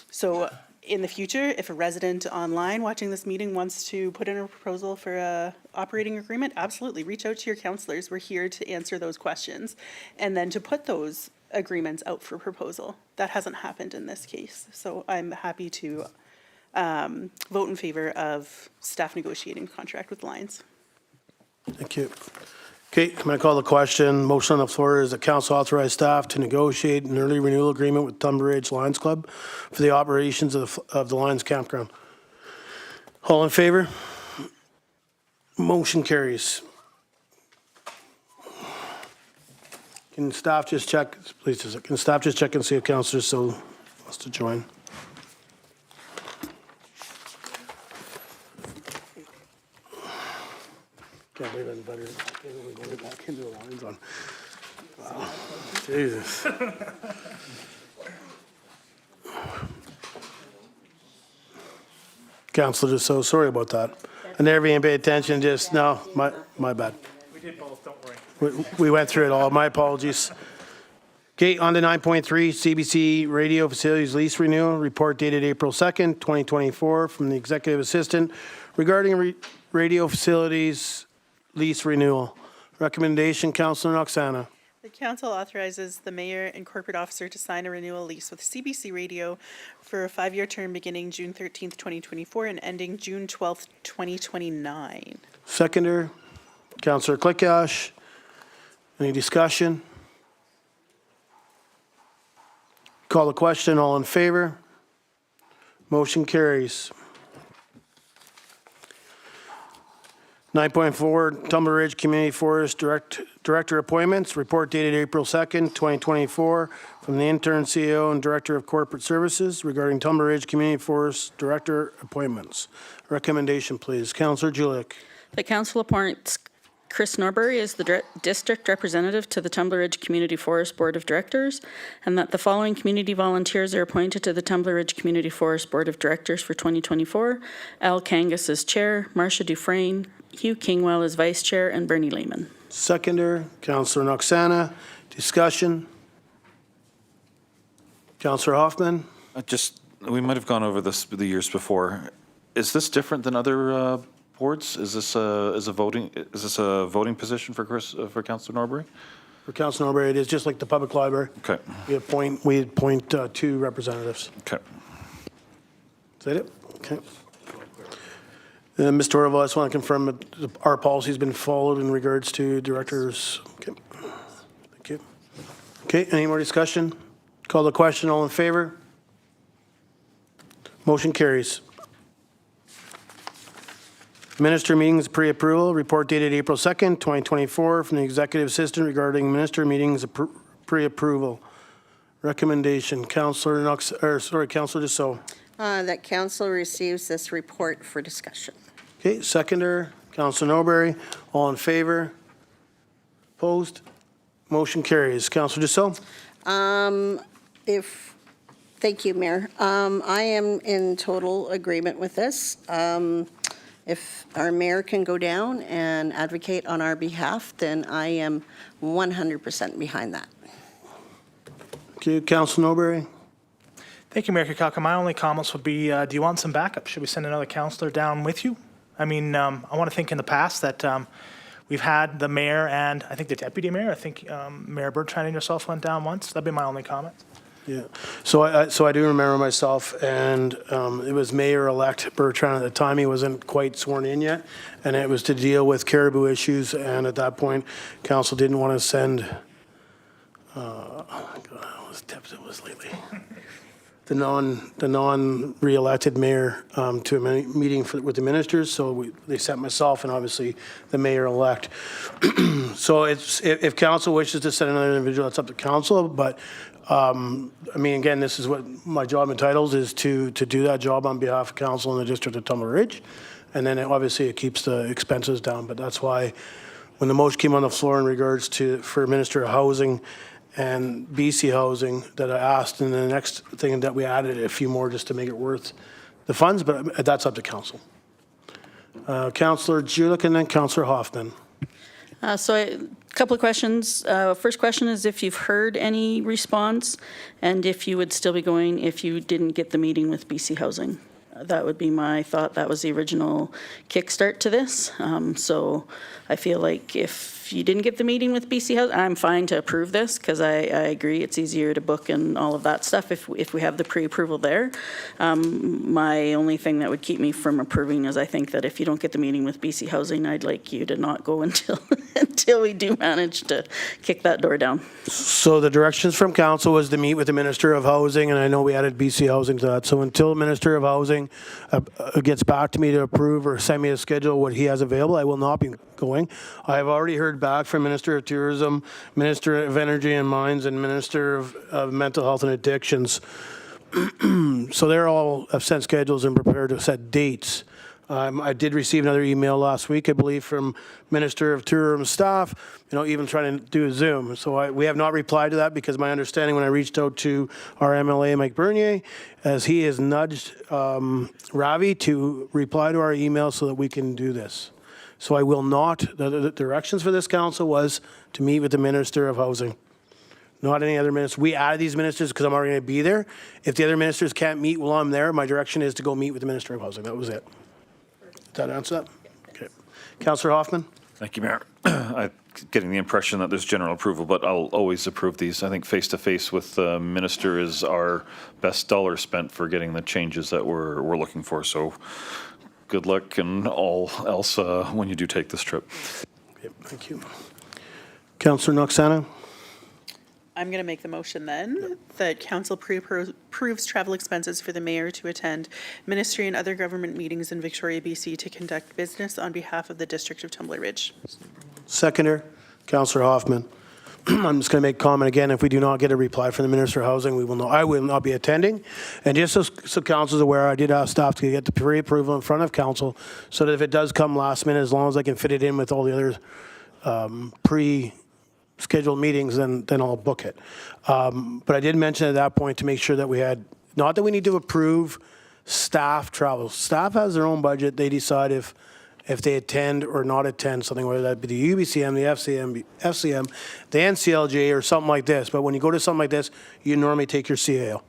Speaker 3: So in the future, if a resident online watching this meeting wants to put in a proposal for a operating agreement, absolutely, reach out to your councillors. We're here to answer those questions and then to put those agreements out for proposal. That hasn't happened in this case. So I'm happy to vote in favor of staff negotiating contract with Lions.
Speaker 1: Thank you. Okay, I'm going to call the question. Motion on the floor is that council authorize staff to negotiate an early renewal agreement with Tumbler Lions Club for the operations of the Lions Campground. All in favor? Motion carries. Can staff just check, please, can staff just check and see if Councillor So wants to join? Can't believe I'm better. We voted back into the lines on. Wow. Jesus. Councillor, just so sorry about that. And everybody pay attention, just, no, my bad.
Speaker 2: We did both, don't worry.
Speaker 1: We went through it all. My apologies. Okay, on to 9.3, CBC Radio Facilities Lease Renewal, report dated April 2nd, 2024, from the Executive Assistant regarding radio facilities lease renewal. Recommendation, Councillor Noxana.
Speaker 3: The council authorizes the mayor and corporate officer to sign a renewal lease with CBC Radio for a 5-year term beginning June 13th, 2024 and ending June 12th, 2029.
Speaker 1: Seconder, Councillor Klickash. Any discussion? Call the question. All in favor? Motion carries. 9.4, Tumbler Ridge Community Forest Director Appointments. Report dated April 2nd, 2024, from the Intern CEO and Director of Corporate Services regarding Tumbler Ridge Community Forest Director Appointments. Recommendation, please. Councillor Julick.
Speaker 6: The council appoints Chris Norbury as the district representative to the Tumbler Ridge Community Forest Board of Directors, and that the following community volunteers are appointed to the Tumbler Ridge Community Forest Board of Directors for 2024. Al Kangas as chair, Marcia Dufresne, Hugh Kingwell as vice chair, and Bernie Lehman.
Speaker 1: Seconder, Councillor Noxana. Discussion. Councillor Hoffman.
Speaker 9: We might have gone over this the years before. Is this different than other boards? Is this a voting position for Councillor Norbury?
Speaker 1: For Councillor Norbury, it is just like the public library.
Speaker 9: Okay.
Speaker 1: We appoint 2 representatives.
Speaker 9: Okay.
Speaker 1: Is that it? Okay. Mr. Orville, I just want to confirm that our policy has been followed in regards to directors. Okay. Thank you. Okay, any more discussion? Call the question. All in favor? Motion carries. Minister meetings pre-approval. Report dated April 2nd, 2024, from the Executive Assistant regarding minister meetings pre-approval. Recommendation, Councillor Councillor Dussault.
Speaker 11: That council receives this report for discussion.
Speaker 1: Okay, seconder, Councillor Norbury. All in favor? Opposed? Motion carries. Councillor Dussault.
Speaker 11: Thank you, Mayor. I am in total agreement with this. If our mayor can go down and advocate on our behalf, then I am 100% behind that.
Speaker 1: Okay, Councillor Norbury.
Speaker 2: Thank you, Mayor Kukalka. My only comments would be, do you want some backup? Should we send another councillor down with you? I mean, I want to think in the past that we've had the mayor and I think the deputy mayor, I think Mayor Bertrand and yourself went down once. That'd be my only comment.
Speaker 1: Yeah, so I do remember myself, and it was Mayor-elect Bertrand at the time. He wasn't quite sworn in yet, and it was to deal with caribou issues. And at that point, council didn't want to send. It was lately. The non-re-elected mayor to a meeting with the ministers. So they sent myself and obviously the mayor-elect. So if council wishes to send another individual, it's up to council, but. I mean, again, this is what my job entitles is to do that job on behalf of council in the district of Tumbler Ridge. And then obviously it keeps the expenses down. But that's why when the motion came on the floor in regards to for Minister of Housing and BC Housing that I asked, and the next thing that we added a few more just to make it worth the funds, but that's up to council. Councillor Julick and then Councillor Hoffman.
Speaker 6: A couple of questions. First question is if you've heard any response and if you would still be going if you didn't get the meeting with BC Housing. That would be my thought. That was the original kickstart to this. So I feel like if you didn't get the meeting with BC Housing, I'm fine to approve this because I agree it's easier to book and all of that stuff if we have the pre-approval there. My only thing that would keep me from approving is I think that if you don't get the meeting with BC Housing, I'd like you to not go until until we do manage to kick that door down.
Speaker 1: So the directions from council was to meet with the Minister of Housing, and I know we added BC Housing to that. So until the Minister of Housing gets back to me to approve or send me a schedule what he has available, I will not be going. I have already heard back from Minister of Tourism, Minister of Energy and Mines, and Minister of Mental Health and Addictions. So they're all have sent schedules and prepared to set dates. I did receive another email last week, I believe, from Minister of Tourism staff, even trying to do a Zoom. So we have not replied to that because my understanding when I reached out to our MLA, Mike Bernier, as he has nudged Ravi to reply to our email so that we can do this. So I will not, the directions for this council was to meet with the Minister of Housing. Not any other minister. We added these ministers because I'm already going to be there. If the other ministers can't meet while I'm there, my direction is to go meet with the Minister of Housing. That was it. Did that answer that? Okay. Councillor Hoffman?
Speaker 9: Thank you, Mayor. I getting the impression that there's general approval, but I'll always approve these. I think face-to-face with the minister is our best dollar spent for getting the changes that we're looking for. So good luck and all else when you do take this trip.
Speaker 1: Okay, thank you. Councillor Noxana?
Speaker 3: I'm going to make the motion then that council approves travel expenses for the mayor to attend ministry and other government meetings in Victoria, BC to conduct business on behalf of the District of Tumbler Ridge.
Speaker 1: Seconder, Councillor Hoffman. I'm just going to make a comment again. If we do not get a reply from the Minister of Housing, I will not be attending. And just so council is aware, I did ask staff to get the pre-approval in front of council so that if it does come last minute, as long as I can fit it in with all the other pre-scheduled meetings, then I'll book it. But I did mention at that point to make sure that we had, not that we need to approve staff travel. Staff has their own budget. They decide if they attend or not attend something, whether that be the UBCM, the FCM, the NCLJ, or something like this. But when you go to something like this, you normally take your CAO.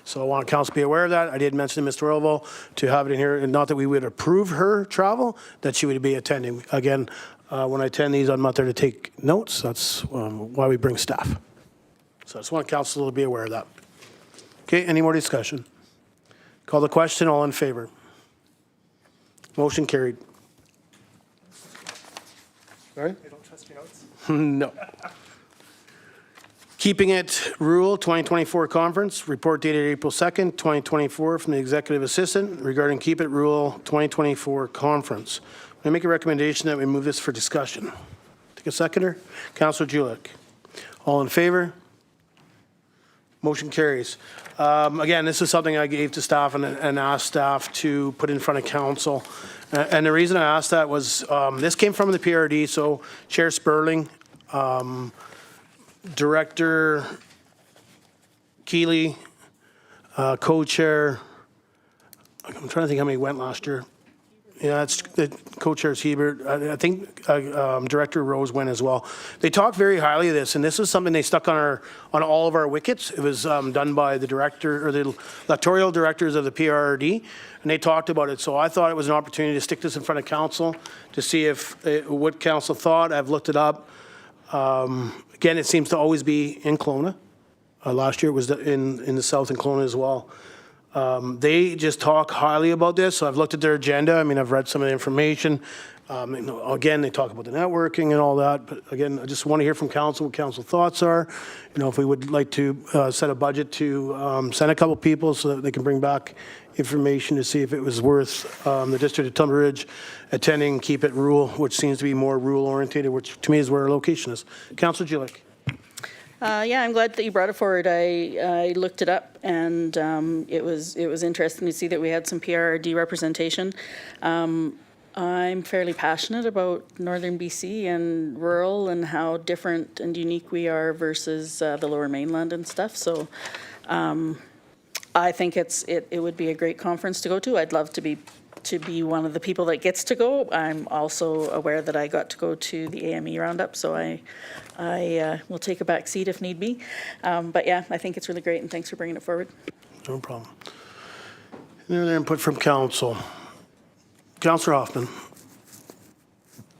Speaker 1: So I want council to be aware of that. I did mention to Mr. Orville to have it in here, and not that we would approve her travel, that she would be attending. Again, when I attend these, I'm not there to take notes. That's why we bring staff. So I just want council to be aware of that. Okay, any more discussion? Call the question, all in favor? Motion carried. Sorry?
Speaker 2: I don't trust your notes.
Speaker 1: No. Keeping It Rural 2024 Conference, report dated April 2nd, 2024 from the Executive Assistant regarding Keep It Rural 2024 Conference. I make a recommendation that we move this for discussion. Take a seconder. Councillor Julik. All in favor? Motion carries. Again, this is something I gave to staff and asked staff to put in front of council. And the reason I asked that was this came from the PRD, so Chair Sperling, Director Keeley, Co-Chair, I'm trying to think how many went last year. Yeah, it's the co-chairs Hebert. I think Director Rose went as well. They talked very highly of this, and this is something they stuck on all of our wickets. It was done by the director or the electoral directors of the PRD, and they talked about it. So I thought it was an opportunity to stick this in front of council to see what council thought. I've looked it up. Again, it seems to always be in Kelowna. Last year it was in the south in Kelowna as well. They just talk highly about this, so I've looked at their agenda. I mean, I've read some of the information. Again, they talk about the networking and all that, but again, I just want to hear from council what council thoughts are. If we would like to set a budget to send a couple people so that they can bring back information to see if it was worth the District of Tumbler Ridge attending Keep It Rural, which seems to be more rural orientated, which to me is where our location is. Councillor Julik.
Speaker 6: Yeah, I'm glad that you brought it forward. I looked it up, and it was interesting to see that we had some PRD representation. I'm fairly passionate about Northern BC and rural and how different and unique we are versus the Lower Mainland and stuff. So I think it would be a great conference to go to. I'd love to be one of the people that gets to go. I'm also aware that I got to go to the AME roundup, so I will take a back seat if need be. But yeah, I think it's really great, and thanks for bringing it forward.
Speaker 1: No problem. Any other input from council? Councillor Hoffman.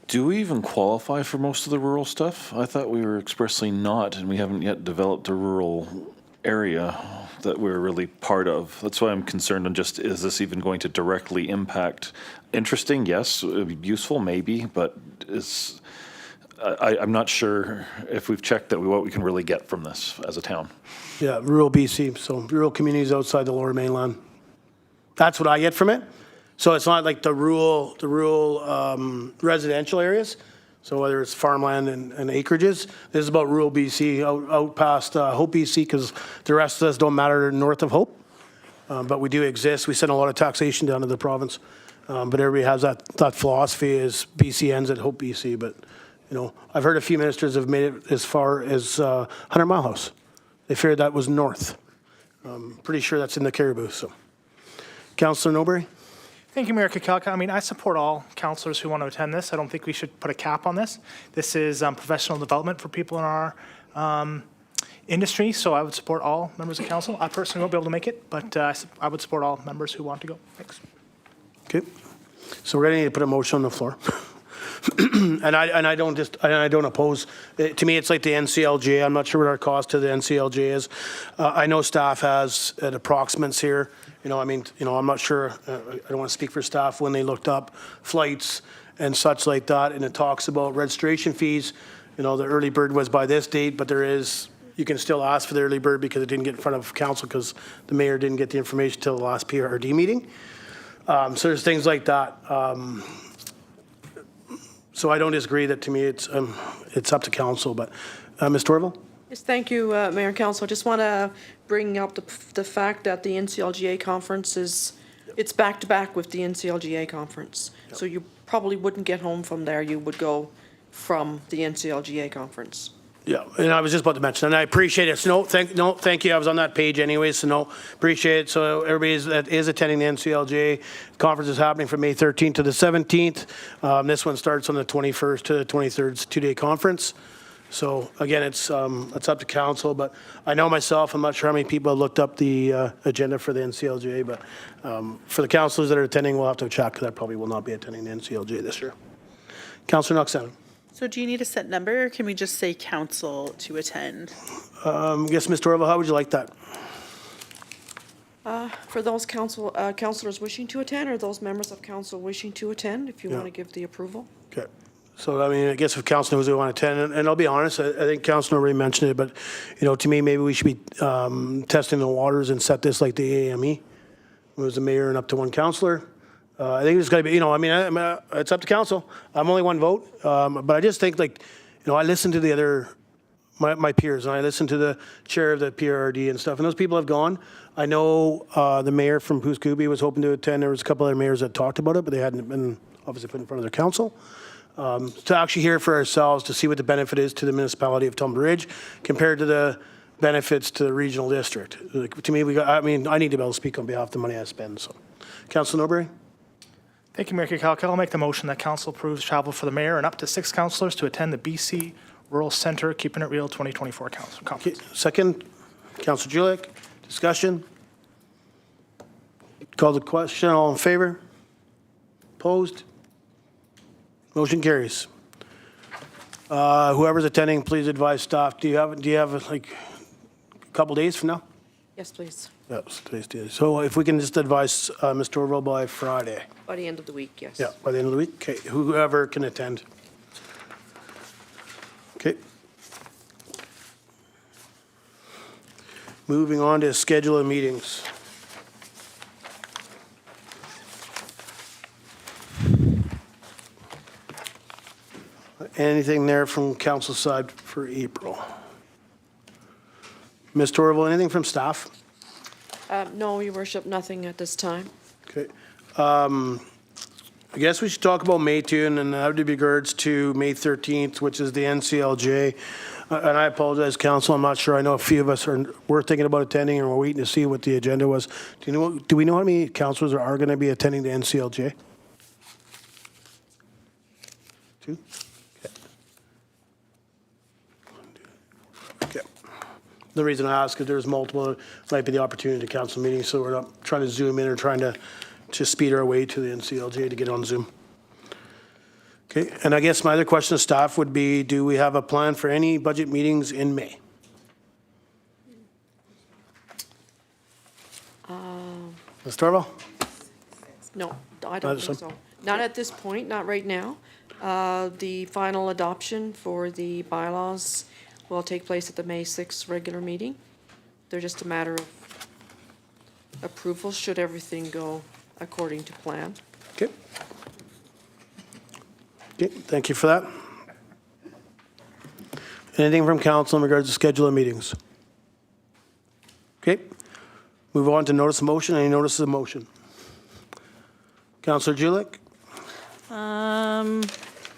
Speaker 9: Do we even qualify for most of the rural stuff? I thought we were expressly not, and we haven't yet developed a rural area that we're really part of. That's why I'm concerned on just, is this even going to directly impact? Interesting, yes. Useful, maybe, but I'm not sure if we've checked that what we can really get from this as a town.
Speaker 1: Yeah, rural BC, so rural communities outside the Lower Mainland. That's what I get from it. So it's not like the rural residential areas. So whether it's farmland and acreages, this is about rural BC out past Hope BC, because the rest of us don't matter north of Hope. But we do exist. We send a lot of taxation down to the province. But everybody has that philosophy is BC ends at Hope BC. But, I've heard a few ministers have made it as far as 100 Mile House. They figured that was north. Pretty sure that's in the Caribou. So, Councillor Nobury.
Speaker 2: Thank you, Mayor Kakelka. I mean, I support all councillors who want to attend this. I don't think we should put a cap on this. This is professional development for people in our industry, so I would support all members of council. I personally won't be able to make it, but I would support all members who want to go. Thanks.
Speaker 1: Okay. So we're going to need to put a motion on the floor. And I don't oppose, to me, it's like the NCLGA. I'm not sure what our cost to the NCLGA is. I know staff has approximates here. You know, I mean, you know, I'm not sure, I don't want to speak for staff when they looked up flights and such like that, and it talks about registration fees. You know, the early bird was by this date, but there is, you can still ask for the early bird because it didn't get in front of council because the mayor didn't get the information till the last PRD meeting. So there's things like that. So I don't disagree that to me it's up to council, but Ms. Torval?
Speaker 12: Yes, thank you, Mayor and Council. I just want to bring up the fact that the NCLGA conference it's back-to-back with the NCLGA conference. So you probably wouldn't get home from there. You would go from the NCLGA conference.
Speaker 1: Yeah, and I was just about to mention, and I appreciate it. So thank you. I was on that page anyway, so appreciate it. So everybody that is attending the NCLGA conference is happening from May 13th to the 17th. This one starts on the 21st to the 23rd. It's a two-day conference. So again, it's up to council, but I know myself, I'm not sure how many people have looked up the agenda for the NCLGA, but for the councillors that are attending, we'll have to check because I probably will not be attending the NCLGA this year. Councillor Knox-Allen.
Speaker 3: So do you need a set number, or can we just say council to attend?
Speaker 1: Yes, Ms. Torval, how would you like that?
Speaker 12: For those councillors wishing to attend, or those members of council wishing to attend, if you want to give the approval.
Speaker 1: Okay. So, I mean, I guess if council knows they want to attend, and I'll be honest, I think council already mentioned it, but, you know, to me, maybe we should be testing the waters and set this like the AME. It was the mayor and up to one councillor. I think it's got to be, you know, I mean, it's up to council. I'm only one vote. But I just think, like, you know, I listen to the other, my peers, and I listen to the chair of the PRD and stuff, and those people have gone. I know the mayor from Pouskoubi was hoping to attend. There was a couple other mayors that talked about it, but they hadn't been obviously put in front of their council. To actually hear for ourselves, to see what the benefit is to the municipality of Tumbler Ridge compared to the benefits to the regional district. Like, to me, I mean, I need to be able to speak on behalf of the money I spend. So, Councillor Norbury?
Speaker 2: Thank you, Mayor Kikal. I'll make the motion that council approves travel for the mayor and up to 6 councillors to attend the BC Rural Centre Keeping It Real 2024 conference.
Speaker 1: Okay, second, Councillor Julik. Discussion? Call the question. All in favor? Opposed? Motion carries. Whoever's attending, please advise staff. Do you have like a couple days from now?
Speaker 12: Yes, please.
Speaker 1: Yes, today's day. So if we can just advise Ms. Torval by Friday.
Speaker 12: By the end of the week, yes.
Speaker 1: Yeah, by the end of the week. Okay, whoever can attend. Okay. Moving on to schedule of meetings. Anything there from council side for April? Ms. Torval, anything from staff?
Speaker 12: No, Your Worship, nothing at this time.
Speaker 1: Okay. I guess we should talk about May 2, and that would be regards to May 13th, which is the NCLJ. And I apologize, council, I'm not sure. I know a few of us were thinking about attending, and we're waiting to see what the agenda was. Do we know how many councillors are going to be attending the NCLJ? 2? Okay. The reason I ask is there's multiple, might be the opportunity to council meetings, so we're not trying to zoom in or trying to speed our way to the NCLJ to get on Zoom. Okay, and I guess my other question to staff would be, do we have a plan for any budget meetings in May? Ms. Torval?
Speaker 12: No, I don't think so. Not at this point, not right now. The final adoption for the bylaws will take place at the May 6th regular meeting. They're just a matter of approval should everything go according to plan.
Speaker 1: Okay. Okay, thank you for that. Anything from council in regards to schedule of meetings? Okay. Move on to notice of motion. Any notices of motion? Councillor Julik?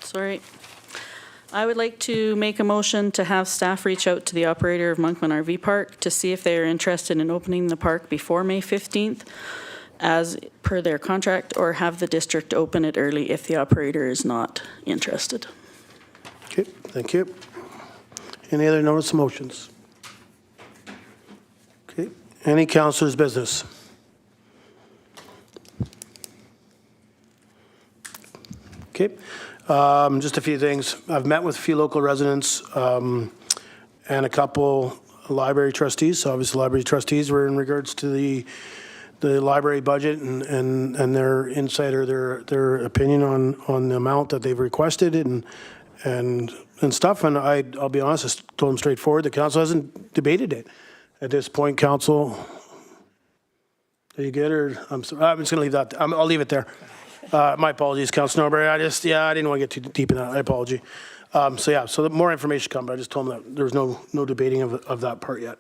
Speaker 6: Sorry. I would like to make a motion to have staff reach out to the operator of Monkman RV Park to see if they are interested in opening the park before May 15th as per their contract, or have the district open it early if the operator is not interested.
Speaker 1: Okay, thank you. Any other notice of motions? Okay, any councillor's business? Okay, Just a few things. I've met with a few local residents and a couple library trustees. So obviously library trustees were in regards to the library budget and their insight or their opinion on the amount that they've requested and stuff. And I'll be honest, I told them straightforward, the council hasn't debated it. At this point, council, are you good or I'm just going to leave that. I'll leave it there. My apologies, Councilor Norbury. I didn't want to get too deep in that. I apologize. So the more information come, but I just told them that there's no debating of that part yet.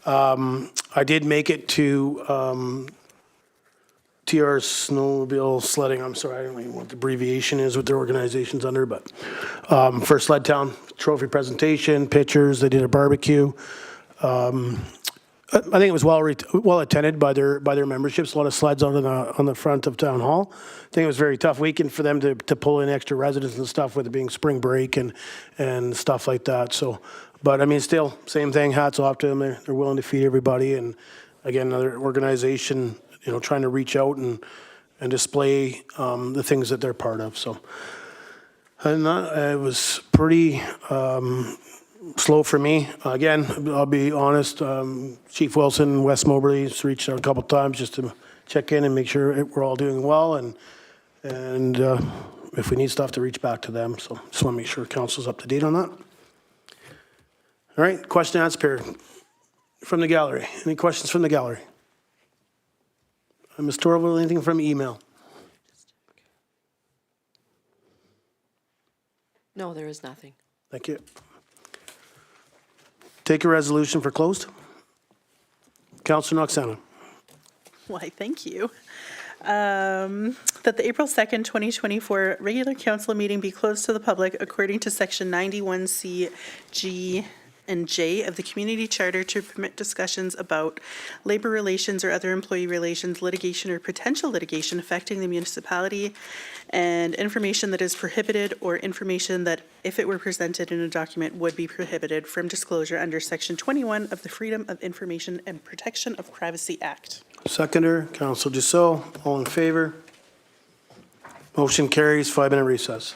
Speaker 1: I did make it to TR Snowmobile Sledding. I'm sorry, I don't know what the abbreviation is, what their organization's under, but for Sled Town trophy presentation, pictures. They did a barbecue. I think it was well attended by their memberships. A lot of sleds on the front of Town Hall. I think it was a very tough weekend for them to pull in extra residents and stuff with it being spring break and stuff like that. So, but I mean, still same thing. Hats off to them. They're willing to feed everybody. And again, another organization, trying to reach out and display the things that they're part of. So, and it was pretty. Slow for me. Again, I'll be honest, Chief Wilson, West Moberly's reached out a couple times just to check in and make sure we're all doing well and if we need stuff to reach back to them. So just want to make sure council's up to date on that. All right, question and answer period from the gallery. Any questions from the gallery? Ms. Torville, anything from email?
Speaker 12: No, there is nothing.
Speaker 1: Thank you. Take a resolution for closed. Councillor Noxana.
Speaker 3: Why, thank you. That the April 2nd, 2024 regular council meeting be closed to the public according to section 91C, G, and J of the Community Charter to permit discussions about labor relations or other employee relations, litigation or potential litigation affecting the municipality, and information that is prohibited or information that, if it were presented in a document, would be prohibited from disclosure under Section 21 of the Freedom of Information and Protection of Privacy Act.
Speaker 1: Seconder, Councillor Dussault. All in favor? Motion carries. 5-minute recess.